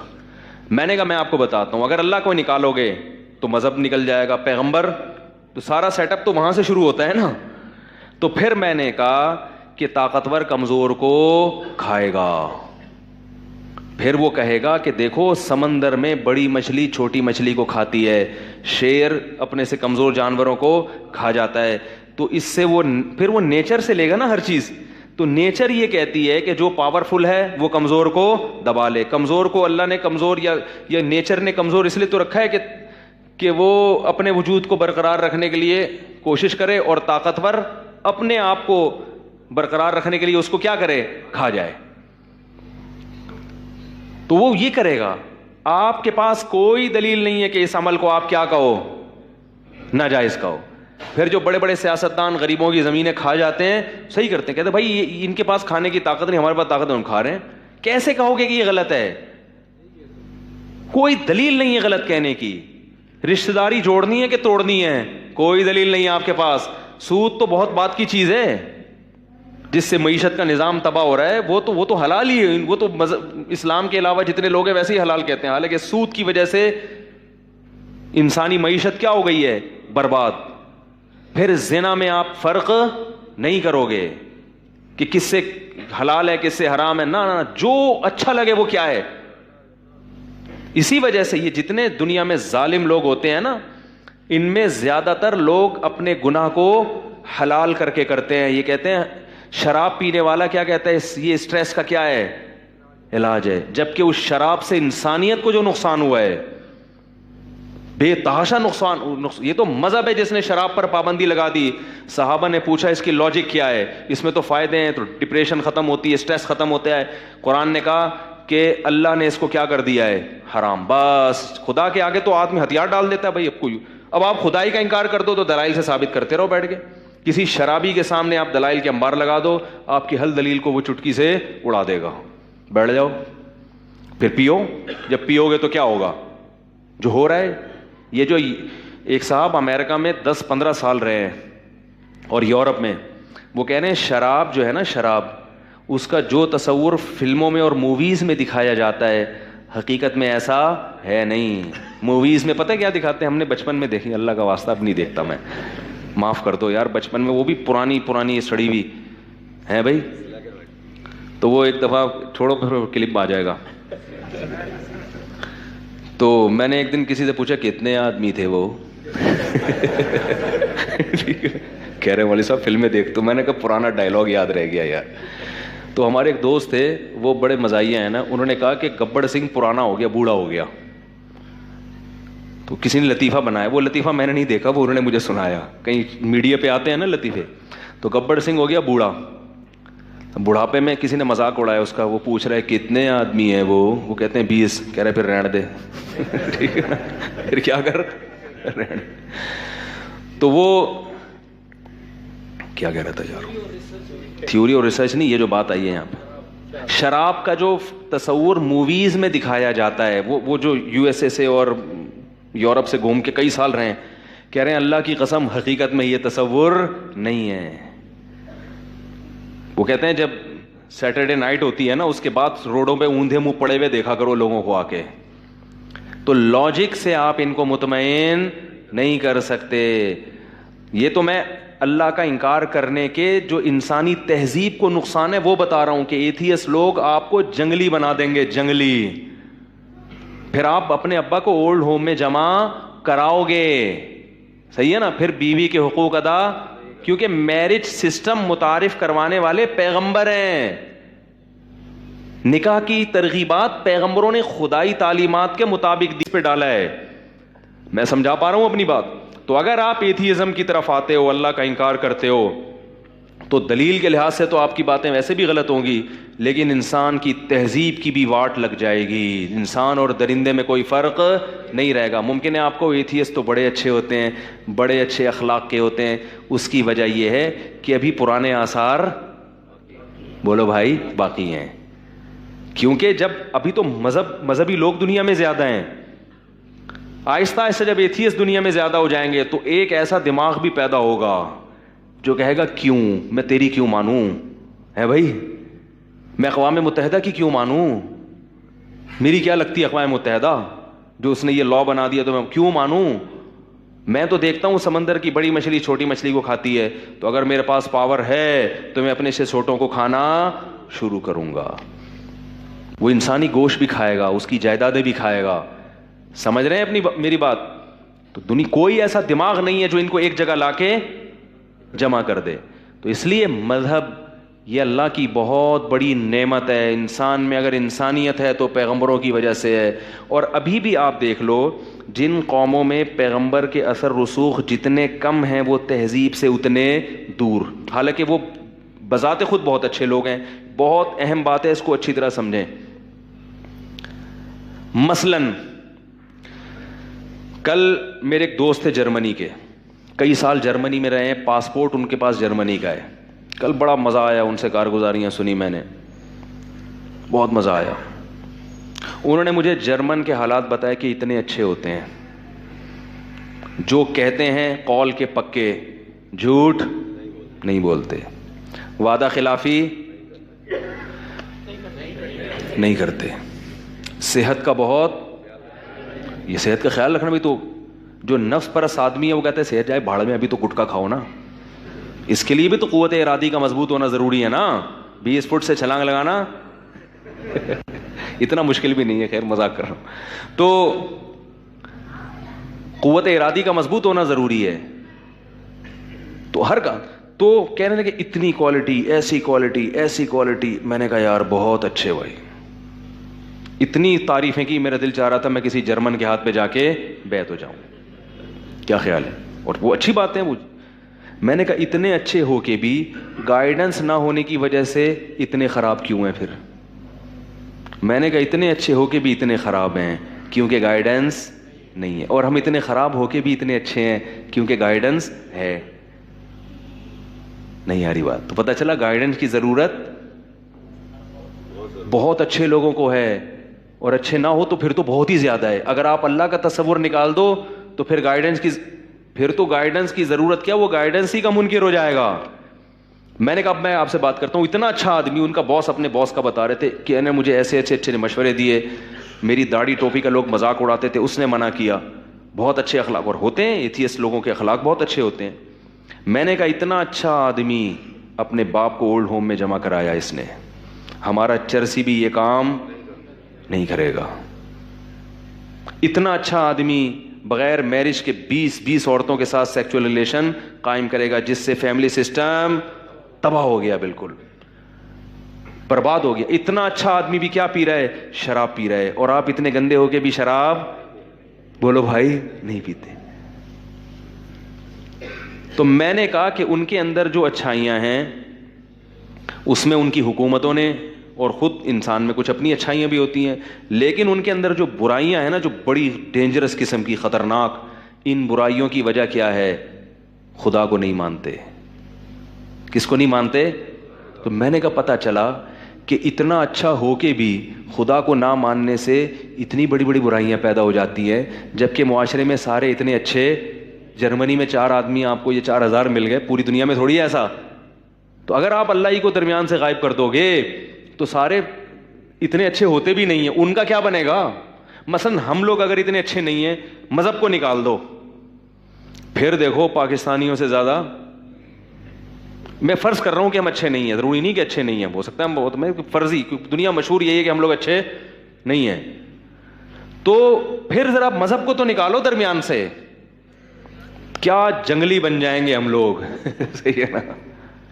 میں نے کہا میں آپ کو بتاتا ہوں, اگر اللہ کو نکالو گے تو مذہب نکل جائے گا, پیغمبر, تو سارا سیٹ اپ تو وہاں سے شروع ہوتا ہے نا. تو پھر میں نے کہا کہ طاقتور کمزور کو کھائے گا. پھر وہ کہے گا کہ دیکھو سمندر میں بڑی مچھلی چھوٹی مچھلی کو کھاتی ہے, شیر اپنے سے کمزور جانوروں کو کھا جاتا ہے. تو اس سے وہ پھر وہ نیچر سے لے گا نا ہر چیز. تو نیچر یہ کہتی ہے کہ جو پاورفل ہے وہ کمزور کو دبا لے. کمزور کو اللہ نے کمزور یا نیچر نے کمزور اس لیے تو رکھا ہے کہ وہ اپنے وجود کو برقرار رکھنے کے لیے کوشش کرے, اور طاقتور اپنے آپ کو برقرار رکھنے کے لیے اس کو کیا کرے, کھا جائے. تو وہ یہ کرے گا. آپ کے پاس کوئی دلیل نہیں ہے کہ اس عمل کو آپ کیا کہو, ناجائز کہو. پھر جو بڑے بڑے سیاستدان غریبوں کی زمینیں کھا جاتے ہیں, صحیح کرتے ہیں, کہتے ہیں بھائی ان کے پاس کھانے کی طاقت نہیں, ہمارے پاس طاقت ہے, ہم کھا رہے ہیں. کیسے کہو گے کہ یہ غلط ہے؟ کوئی دلیل نہیں ہے غلط کہنے کی. رشتہ داری جوڑنی ہے کہ توڑنی ہے, کوئی دلیل نہیں ہے آپ کے پاس. سود تو بہت بات کی چیز ہے, جس سے معیشت کا نظام تباہ ہو رہا ہے, وہ تو حلال ہی ہے. وہ تو اسلام کے علاوہ جتنے لوگ ہیں ویسے ہی حلال کہتے ہیں. حالانکہ سود کی وجہ سے انسانی معیشت کیا ہو گئی ہے, برباد. پھر زنا میں آپ فرق نہیں کرو گے کہ کس سے حلال ہے کس سے حرام ہے, نہ, جو اچھا لگے وہ کیا ہے. اسی وجہ سے یہ جتنے دنیا میں ظالم لوگ ہوتے ہیں نا, ان میں زیادہ تر لوگ اپنے گناہ کو حلال کر کے کرتے ہیں. یہ کہتے ہیں شراب پینے والا کیا کہتا ہے, یہ اسٹریس کا کیا ہے, علاج ہے. جبکہ اس شراب سے انسانیت کو جو نقصان ہوا ہے, بے تحاشا نقصان. یہ تو مذہب ہے جس نے شراب پر پابندی لگا دی. صحابہ نے پوچھا اس کی لاجک کیا ہے, اس میں تو فائدے ہیں, تو ڈپریشن ختم ہوتی ہے, اسٹریس ختم ہوتا ہے. قرآن نے کہا کہ اللہ نے اس کو کیا کر دیا ہے, حرام. بس خدا کے آگے تو آدمی ہتھیار ڈال دیتا ہے بھائی. اب آپ خدائی کا انکار کر دو تو دلائل سے ثابت کرتے رہو بیٹھ کے. کسی شرابی کے سامنے آپ دلائل کے انبار لگا دو, آپ کی ہر دلیل کو وہ چٹکی سے اڑا دے گا. بیٹھ جاؤ, پھر پیو. جب پیو گے تو کیا ہوگا, جو ہو رہا ہے. یہ جو ایک صاحب امریکہ میں 10-15 سال رہے ہیں اور یورپ میں, وہ کہہ رہے ہیں شراب جو ہے نا, شراب, اس کا جو تصور فلموں میں اور موویز میں دکھایا جاتا ہے حقیقت میں ایسا ہے نہیں. موویز میں پتہ کیا دکھاتے ہیں, ہم نے بچپن میں دیکھی, اللہ کا واسطہ اب نہیں دیکھتا میں, معاف کر دو یار, بچپن میں وہ بھی پرانی سڑی ہوئی ہیں بھائی. تو وہ ایک دفعہ چھوڑو, پھر کلپ آ جائے گا. تو میں نے ایک دن کسی سے پوچھا کتنے آدمی تھے وہ, کہہ رہے والی صاحب فلمیں دیکھ. تو میں نے کہا پرانا ڈائلاگ یاد رہ گیا یار. تو ہمارے ایک دوست تھے, وہ بڑے مزاحیہ ہیں نا, انہوں نے کہا کہ گبر سنگھ پرانا ہو گیا, بوڑھا ہو گیا. تو کسی نے لطیفہ بنایا, وہ لطیفہ میں نے نہیں دیکھا, وہ انہوں نے مجھے سنایا. کہیں میڈیا پہ آتے ہیں نا لطیفے. تو گبر سنگھ ہو گیا بوڑھا. بڑھاپے میں کسی نے مذاق اڑایا اس کا, وہ پوچھ رہا ہے کتنے آدمی ہیں وہ کہتے ہیں 20. کہہ رہے پھر رہنے دے. ٹھیک ہے نا, پھر کیا کر رہنے. تو وہ کیا کہہ رہا تھا یار, تھیوری اور ریسرچ نہیں, یہ جو بات آئی ہے یہاں پہ, شراب کا جو تصور موویز میں دکھایا جاتا ہے, وہ جو USA سے اور یورپ سے گھوم کے کئی سال رہے ہیں, کہہ رہے ہیں اللہ کی قسم حقیقت میں یہ تصور نہیں ہے. وہ کہتے ہیں جب سیٹرڈے نائٹ ہوتی ہے نا, اس کے بعد روڈوں پہ اوندھے منہ پڑے ہوئے دیکھا کرو لوگوں کو آ کے, تو لاجک سے آپ ان کو مطمئن نہیں کر سکتے. یہ تو میں اللہ کا انکار کرنے کے جو انسانی تہذیب کو نقصان ہے وہ بتا رہا ہوں کہ ایتھیسٹ لوگ آپ کو جنگلی بنا دیں گے, جنگلی. پھر آپ اپنے ابا کو اولڈ ہوم میں جمع کراؤ گے, صحیح ہے نا, پھر بیوی کے حقوق ادا, کیونکہ میرج سسٹم متعارف کروانے والے پیغمبر ہیں. نکاح کی ترغیبات پیغمبروں نے خدائی تعلیمات کے مطابق پہ ڈالا ہے. میں سمجھا پا رہا ہوں اپنی بات؟ تو اگر آپ ایتھیزم کی طرف آتے ہو, اللہ کا انکار کرتے ہو, تو دلیل کے لحاظ سے تو آپ کی باتیں ویسے بھی غلط ہوں گی, لیکن انسان کی تہذیب کی بھی واٹ لگ جائے گی. انسان اور درندے میں کوئی فرق نہیں رہے گا. ممکن ہے آپ کو ایتھیسٹ تو بڑے اچھے ہوتے ہیں, بڑے اچھے اخلاق کے ہوتے ہیں, اس کی وجہ یہ ہے کہ ابھی پرانے آثار, بولو بھائی, باقی ہیں. کیونکہ جب ابھی تو مذہبی لوگ دنیا میں زیادہ ہیں, آہستہ آہستہ جب ایتھیسٹ دنیا میں زیادہ ہو جائیں گے تو ایک ایسا دماغ بھی پیدا ہوگا جو کہے گا کیوں, میں تیری کیوں مانوں, ہے بھائی, میں اقوام متحدہ کی کیوں مانوں, میری کیا لگتی ہے اقوام متحدہ, جو اس نے یہ لا بنا دیا تو میں کیوں مانوں. میں تو دیکھتا ہوں سمندر کی بڑی مچھلی چھوٹی مچھلی کو کھاتی ہے, تو اگر میرے پاس پاور ہے تو میں اپنے سے چھوٹوں کو کھانا شروع کروں گا. وہ انسانی گوشت بھی کھائے گا, اس کی جائیدادیں بھی کھائے گا. سمجھ رہے ہیں میری بات؟ تو دنیا کوئی ایسا دماغ نہیں ہے جو ان کو ایک جگہ لا کے جمع کر دے. تو اس لیے مذہب یہ اللہ کی بہت بڑی نعمت ہے. انسان میں اگر انسانیت ہے تو پیغمبروں کی وجہ سے ہے. اور ابھی بھی آپ دیکھ لو, جن قوموں میں پیغمبر کے اثر رسوخ جتنے کم ہیں وہ تہذیب سے اتنے دور, حالانکہ وہ بذات خود بہت اچھے لوگ ہیں. بہت اہم بات ہے, اس کو اچھی طرح سمجھیں. مثلاً کل میرے ایک دوست تھے جرمنی کے, کئی سال جرمنی میں رہے ہیں, پاسپورٹ ان کے پاس جرمنی کا ہے. کل بڑا مزہ آیا, ان سے کارگزاریاں سنی میں نے, بہت مزہ آیا. انہوں نے مجھے جرمن کے حالات بتائے کہ اتنے اچھے ہوتے ہیں, جو کہتے ہیں قول کے پکے, جھوٹ نہیں بولتے, وعدہ خلافی نہیں کرتے, صحت کا بہت, یہ صحت کا خیال رکھنا بھی. تو جو نفس پرست آدمی ہے وہ کہتے ہیں صحت جائے بھاڑ میں, ابھی تو گٹکا کھاؤ نا. اس کے لیے بھی تو قوت ارادی کا مضبوط ہونا ضروری ہے نا. 20 فٹ سے چھلانگ لگانا اتنا مشکل بھی نہیں ہے, خیر مذاق کر رہا ہوں. تو قوت ارادی کا مضبوط ہونا ضروری ہے. تو ہر کا تو کہہ رہے ہیں کہ اتنی کوالٹی, ایسی کوالٹی, ایسی کوالٹی. میں نے کہا یار بہت اچھے بھائی, اتنی تعریفیں کی, میرا دل چاہ رہا تھا میں کسی جرمن کے ہاتھ پہ جا کے بیعت ہو جاؤں. کیا خیال ہے؟ اور وہ اچھی باتیں وہ. میں نے کہا اتنے اچھے ہو کے بھی گائیڈنس نہ ہونے کی وجہ سے اتنے خراب کیوں ہیں پھر؟ میں نے کہا اتنے اچھے ہو کے بھی اتنے خراب ہیں کیونکہ گائیڈنس نہیں ہے, اور ہم اتنے خراب ہو کے بھی اتنے اچھے ہیں کیونکہ گائیڈنس ہے. نہیں آ رہی بات؟ تو پتہ چلا گائیڈنس کی ضرورت بہت اچھے لوگوں کو ہے, اور اچھے نہ ہو تو پھر تو بہت ہی زیادہ ہے. اگر آپ اللہ کا تصور نکال دو تو پھر گائیڈنس کی ضرورت کیا, وہ گائیڈنس ہی کا منکر ہو جائے گا. میں نے کہا اب میں آپ سے بات کرتا ہوں. اتنا اچھا آدمی, ان کا باس اپنے باس کا بتا رہے تھے کہ انہیں مجھے ایسے اچھے مشورے دیے, میری داڑھی ٹوپی کا لوگ مذاق اڑاتے تھے, اس نے منع کیا. بہت اچھے اخلاق, اور ہوتے ہیں ایتھیسٹ لوگوں کے اخلاق بہت اچھے ہوتے ہیں. میں نے کہا اتنا اچھا آدمی اپنے باپ کو اولڈ ہوم میں جمع کرایا اس نے, ہمارا چرسی بھی یہ کام نہیں کرے گا. اتنا اچھا آدمی بغیر میرج کے 20 عورتوں کے ساتھ سیکچول ریلیشن قائم کرے گا, جس سے فیملی سسٹم تباہ ہو گیا, بالکل برباد ہو گیا. اتنا اچھا آدمی بھی کیا پی رہا ہے؟ شراب پی رہا ہے. اور آپ اتنے گندے ہو کے بھی شراب, بولو بھائی, نہیں پیتے. تو میں نے کہا کہ ان کے اندر جو اچھائیاں ہیں اس میں ان کی حکومتوں نے, اور خود انسان میں کچھ اپنی اچھائیاں بھی ہوتی ہیں, لیکن ان کے اندر جو برائیاں ہیں نا, جو بڑی ڈینجرس قسم کی, خطرناک, ان برائیوں کی وجہ کیا ہے؟ خدا کو نہیں مانتے. کس کو نہیں مانتے؟ تو میں نے کہا پتہ چلا کہ اتنا اچھا ہو کے بھی خدا کو نہ ماننے سے اتنی بڑی بڑی برائیاں پیدا ہو جاتی ہیں, جبکہ معاشرے میں سارے اتنے اچھے جرمنی میں 4 آدمی آپ کو یہ 4000 مل گئے, پوری دنیا میں تھوڑی ہے ایسا. تو اگر آپ اللہ ہی کو درمیان سے غائب کر دو گے تو سارے اتنے اچھے ہوتے بھی نہیں ہیں, ان کا کیا بنے گا؟ مثلا ہم لوگ اگر اتنے اچھے نہیں ہیں, مذہب کو نکال دو, پھر دیکھو پاکستانیوں سے زیادہ, میں فرض کر رہا ہوں کہ ہم اچھے نہیں ہیں, ضروری نہیں کہ اچھے نہیں ہیں, ہو سکتا ہے ہم بہت, میں فرضی, دنیا مشہور یہی ہے کہ ہم لوگ اچھے نہیں ہیں. تو پھر ذرا مذہب کو تو نکالو درمیان سے, کیا جنگلی بن جائیں گے ہم لوگ. صحیح ہے نا,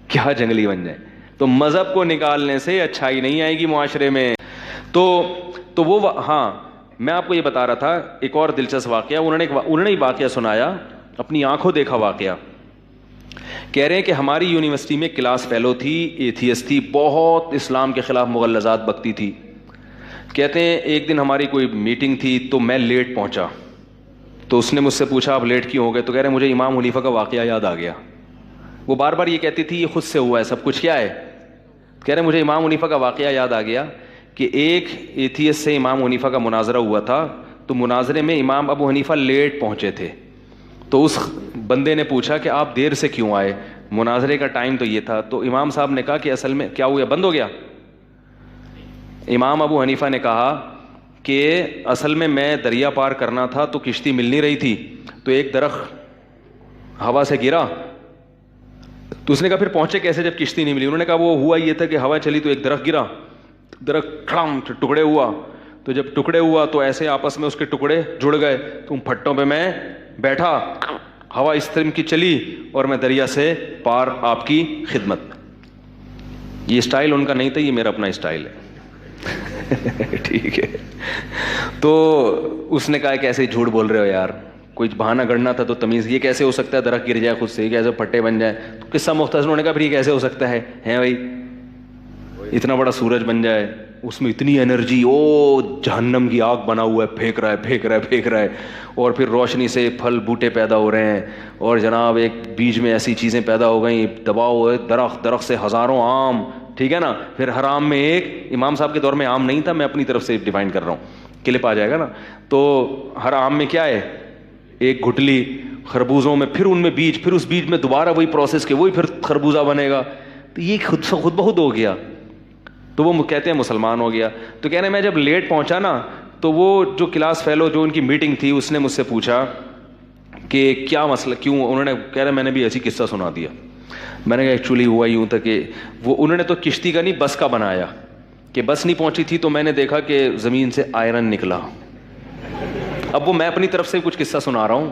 کیا جنگلی بن جائیں. تو مذہب کو نکالنے سے اچھائی نہیں آئے گی معاشرے میں. تو وہ ہاں, میں آپ کو یہ بتا رہا تھا ایک اور دلچسپ واقعہ, انہوں نے واقعہ سنایا, اپنی آنکھوں دیکھا واقعہ. کہہ رہے ہیں کہ ہماری یونیورسٹی میں کلاس فیلو تھی, ایتھیسٹ تھی, بہت اسلام کے خلاف مغلظات بکتی تھی. کہتے ہیں ایک دن ہماری کوئی میٹنگ تھی تو میں لیٹ پہنچا, تو اس نے مجھ سے پوچھا آپ لیٹ کیوں ہو گئے؟ تو کہہ رہے ہیں مجھے امام حنیفہ کا واقعہ یاد آ گیا. وہ بار بار یہ کہتی تھی یہ خود سے ہوا ہے سب کچھ, کیا ہے؟ کہہ رہے ہیں مجھے امام حنیفہ کا واقعہ یاد آ گیا کہ ایک ایتھیسٹ سے امام حنیفہ کا مناظرہ ہوا تھا, تو مناظرے میں امام ابو حنیفہ لیٹ پہنچے تھے. تو اس بندے نے پوچھا کہ آپ دیر سے کیوں آئے, مناظرے کا ٹائم تو یہ تھا. تو امام صاحب نے کہا کہ اصل میں کیا ہوا, بند ہو گیا. امام ابو حنیفہ نے کہا کہ اصل میں دریا پار کرنا تھا تو کشتی مل نہیں رہی تھی, تو ایک درخت ہوا سے گرا. تو اس نے کہا پھر پہنچے کیسے جب کشتی نہیں ملی؟ انہوں نے کہا وہ ہوا یہ تھا کہ ہوا چلی تو ایک درخت گرا, درخت ٹکڑے ہوا, تو جب ٹکڑے ہوا تو ایسے آپس میں اس کے ٹکڑے جڑ گئے, تو ان پھٹوں پہ میں بیٹھا, ہوا اس طرح کی چلی اور میں دریا سے پار آپ کی خدمت. یہ اسٹائل ان کا نہیں تھا, یہ میرا اپنا اسٹائل ہے. ٹھیک ہے. تو اس نے کہا کیسے جھوٹ بول رہے ہو یار, کوئی بہانہ گڑنا تھا تو تمیز, یہ کیسے ہو سکتا ہے درخت گر جائے خود سے, یہ کیسے پھٹے بن جائے؟ تو قصہ مختصر انہوں نے کہا پھر یہ کیسے ہو سکتا ہے بھائی, اتنا بڑا سورج بن جائے, اس میں اتنی انرجی, او جہنم کی آگ بنا ہوا ہے, پھینک رہا ہے, اور پھر روشنی سے پھل بوٹے پیدا ہو رہے ہیں, اور جناب ایک بیج میں ایسی چیزیں پیدا ہو گئیں, دباؤ ہوئے درخت سے ہزاروں آم, ٹھیک ہے نا. پھر ہر آم میں ایک, امام صاحب کے دور میں آم نہیں تھا, میں اپنی طرف سے ڈیفائن کر رہا ہوں, کلپ آ جائے گا نا. تو ہر آم میں کیا ہے, ایک گٹلی. خربوزوں میں پھر ان میں بیج, پھر اس بیج میں دوبارہ وہی پروسیس کے وہی پھر خربوزہ بنے گا. تو یہ خود بخود ہو گیا. تو وہ کہتے ہیں مسلمان ہو گیا. تو کہنے میں جب لیٹ پہنچا نا, تو وہ جو کلاس فیلو جو ان کی میٹنگ تھی اس نے مجھ سے پوچھا کہ کیا مسئلہ, کیوں؟ انہوں نے کہہ رہے میں نے بھی ایسی قصہ سنا دیا. میں نے کہا ایکچولی ہوا یوں تھا کہ وہ انہوں نے تو کشتی کا نہیں بس کا بنایا, کہ بس نہیں پہنچی تھی تو میں نے دیکھا کہ زمین سے آئرن نکلا. اب وہ میں اپنی طرف سے کچھ قصہ سنا رہا ہوں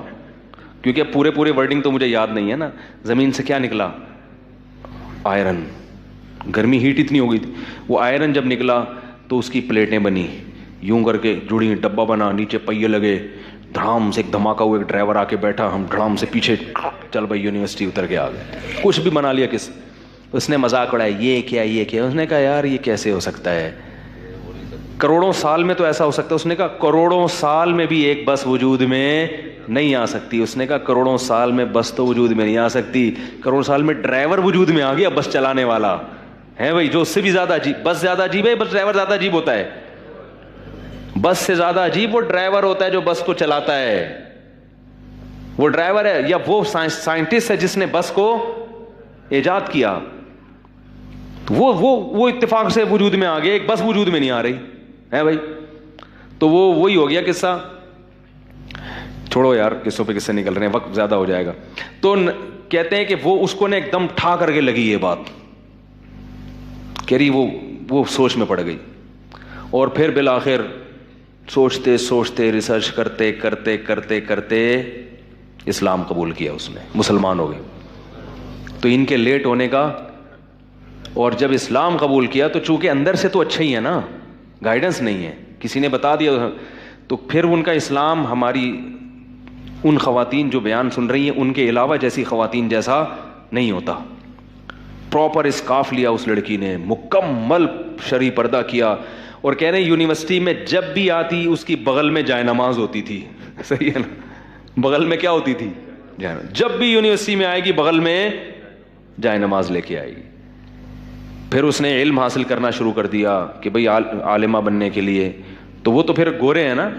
کیونکہ اب پورے ورڈنگ تو مجھے یاد نہیں ہے نا. زمین سے کیا نکلا؟ آئرن. گرمی ہیٹ اتنی ہو گئی تھی, وہ آئرن جب نکلا تو اس کی پلیٹیں بنی, یوں کر کے جڑی, ڈبہ بنا, نیچے پہیے لگے, دھڑام سے ایک دھماکہ ہوا, ایک ڈرائیور آ کے بیٹھا, ہم دھڑام سے پیچھے چل بھائی یونیورسٹی اتر کے آ گئے. کچھ بھی بنا لیا کس. اس نے مذاق اڑایا یہ کیا. اس نے کہا یار یہ کیسے ہو سکتا ہے, کروڑوں سال میں تو ایسا ہو سکتا ہے. اس نے کہا کروڑوں سال میں بھی ایک بس وجود میں نہیں آ سکتی. اس نے کہا کروڑوں سال میں بس تو وجود میں نہیں آ سکتی, کروڑوں سال میں ڈرائیور وجود میں آ گیا, بس چلانے والا ہے بھائی, جو اس سے بھی زیادہ عجیب. بس زیادہ عجیب ہے, بس ڈرائیور زیادہ عجیب ہوتا ہے. بس سے زیادہ عجیب وہ ڈرائیور ہوتا ہے جو بس کو چلاتا ہے. وہ ڈرائیور ہے یا وہ سائنٹسٹ ہے جس نے بس کو ایجاد کیا. وہ اتفاق سے وجود میں آ گیا, ایک بس وجود میں نہیں آ رہی ہے بھائی. تو وہی ہو گیا قصہ. چھوڑو یار قصوں پہ قصے نکل رہے ہیں, وقت زیادہ ہو جائے گا. تو کہتے ہیں کہ وہ اس کو نے ایک دم ٹھا کر کے لگی یہ بات, کہہ رہی وہ سوچ میں پڑ گئی. اور پھر بالآخر سوچتے ریسرچ کرتے اسلام قبول کیا, اس نے مسلمان ہو گئی. تو ان کے لیٹ ہونے کا, اور جب اسلام قبول کیا تو چونکہ اندر سے تو اچھا ہی ہے نا, گائیڈنس نہیں ہے, کسی نے بتا دیا, تو پھر ان کا اسلام ہماری ان خواتین جو بیان سن رہی ہیں ان کے علاوہ جیسی خواتین جیسا نہیں ہوتا. پراپر اسکارف لیا اس لڑکی نے, مکمل شرعی پردہ کیا, اور کہہ رہے ہیں یونیورسٹی میں جب بھی آتی اس کی بغل میں جائے نماز ہوتی تھی. صحیح ہے نا, بغل میں کیا ہوتی تھی؟ جب بھی یونیورسٹی میں آئے گی بغل میں جائے نماز لے کے آئے گی. پھر اس نے علم حاصل کرنا شروع کر دیا کہ بھئی عالمہ بننے کے لیے. تو وہ تو پھر گورے ہیں نا,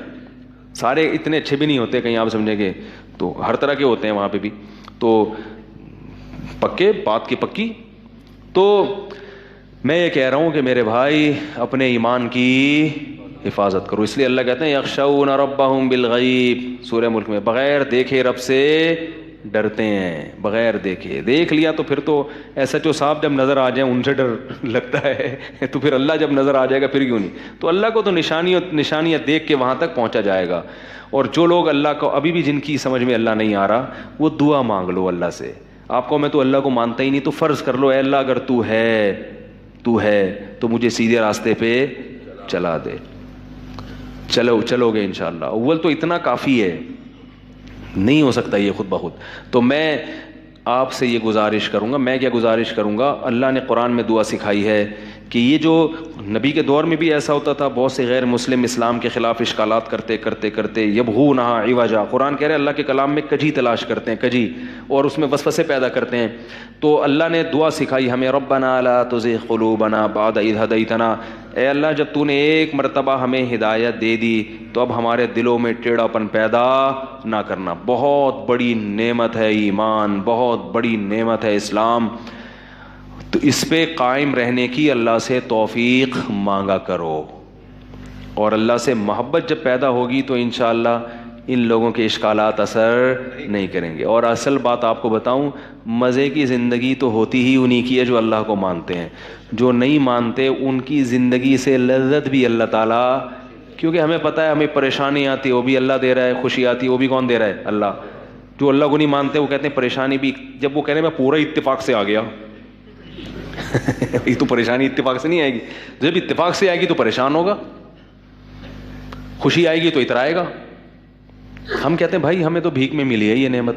سارے اتنے اچھے بھی نہیں ہوتے کہیں آپ سمجھیں گے. تو ہر طرح کے ہوتے ہیں وہاں پہ بھی, تو پکے بات کی پکی. تو میں یہ کہہ رہا ہوں کہ میرے بھائی اپنے ایمان کی حفاظت کرو. اس لیے اللہ کہتے ہیں یخشون ربہم بالغیب, سورہ ملک میں, بغیر دیکھے رب سے ڈرتے ہیں, بغیر دیکھے. دیکھ لیا تو پھر تو ایسا جو صاحب جب نظر آ جائیں ان سے ڈر لگتا ہے, تو پھر اللہ جب نظر آ جائے گا پھر کیوں نہیں. تو اللہ کو تو نشانیاں دیکھ کے وہاں تک پہنچا جائے گا. اور جو لوگ اللہ کو ابھی بھی جن کی سمجھ میں اللہ نہیں آ رہا, وہ دعا مانگ لو اللہ سے. آپ کو میں تو اللہ کو مانتا ہی نہیں, تو فرض کر لو اے اللہ اگر تو ہے تو مجھے سیدھے راستے پہ چلا دے. چلو گے انشاءاللہ. اول تو اتنا کافی ہے, نہیں ہو سکتا یہ خود بخود. تو میں آپ سے یہ گزارش کروں گا, میں کیا گزارش کروں گا, اللہ نے قرآن میں دعا سکھائی ہے کہ یہ جو نبی کے دور میں بھی ایسا ہوتا تھا, بہت سے غیر مسلم اسلام کے خلاف اشکالات کرتے یبغونہا عوجا, قرآن کہہ رہے اللہ کے کلام میں کجی تلاش کرتے ہیں, کجی, اور اس میں وسوسے پیدا کرتے ہیں. تو اللہ نے دعا سکھائی ہمیں, ربنا لا تزغ قلوبنا بعد اذ ہدیتنا, اے اللہ جب تو نے ایک مرتبہ ہمیں ہدایت دے دی تو اب ہمارے دلوں میں ٹیڑھا پن پیدا نہ کرنا. بہت بڑی نعمت ہے ایمان, بہت بڑی نعمت ہے اسلام. تو اس پہ قائم رہنے کی اللہ سے توفیق مانگا کرو, اور اللہ سے محبت جب پیدا ہوگی تو انشاءاللہ ان لوگوں کے اشکالات اثر نہیں کریں گے. اور اصل بات آپ کو بتاؤں, مزے کی زندگی تو ہوتی ہی انہی کی ہے جو اللہ کو مانتے ہیں. جو نہیں مانتے ان کی زندگی سے لذت بھی اللہ تعالیٰ, کیونکہ ہمیں پتہ ہے ہمیں پریشانی آتی ہے وہ بھی اللہ دے رہا ہے, خوشی آتی ہے وہ بھی کون دے رہا ہے, اللہ. جو اللہ کو نہیں مانتے وہ کہتے ہیں پریشانی بھی, جب وہ کہہ رہے ہیں میں پورا اتفاق سے آ گیا, یہ تو پریشانی اتفاق سے نہیں آئے گی, جب اتفاق سے آئے گی تو پریشان ہوگا, خوشی آئے گی تو اترائے گا. ہم کہتے ہیں بھائی ہمیں تو بھیک میں ملی ہے یہ نعمت,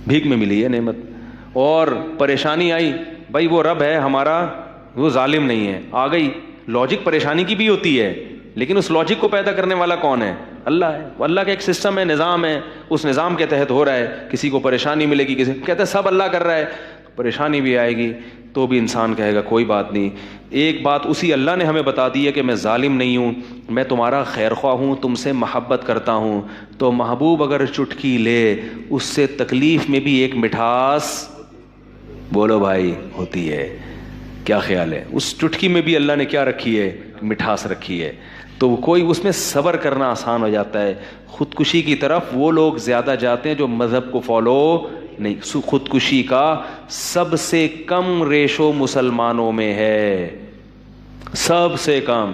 بھیک میں ملی ہے نعمت. اور پریشانی آئی, بھائی وہ رب ہے ہمارا, وہ ظالم نہیں ہے, آ گئی. لاجک پریشانی کی بھی ہوتی ہے, لیکن اس لاجک کو پیدا کرنے والا کون ہے, اللہ ہے. اللہ کا ایک سسٹم ہے, نظام ہے, اس نظام کے تحت ہو رہا ہے. کسی کو پریشانی ملے گی, کسی کہتے ہیں سب اللہ کر رہا ہے, پریشانی بھی آئے گی تو بھی انسان کہے گا کوئی بات نہیں. ایک بات اسی اللہ نے ہمیں بتا دی ہے کہ میں ظالم نہیں ہوں, میں تمہارا خیر خواہ ہوں, تم سے محبت کرتا ہوں. تو محبوب اگر چٹکی لے, اس سے تکلیف میں بھی ایک مٹھاس, بولو بھائی, ہوتی ہے. کیا خیال ہے, اس چٹکی میں بھی اللہ نے کیا رکھی ہے, مٹھاس رکھی ہے. تو کوئی اس میں صبر کرنا آسان ہو جاتا ہے. خودکشی کی طرف وہ لوگ زیادہ جاتے ہیں جو مذہب کو فالو نہیں. خودکشی کا سب سے کم ریشو مسلمانوں میں ہے, سب سے کم.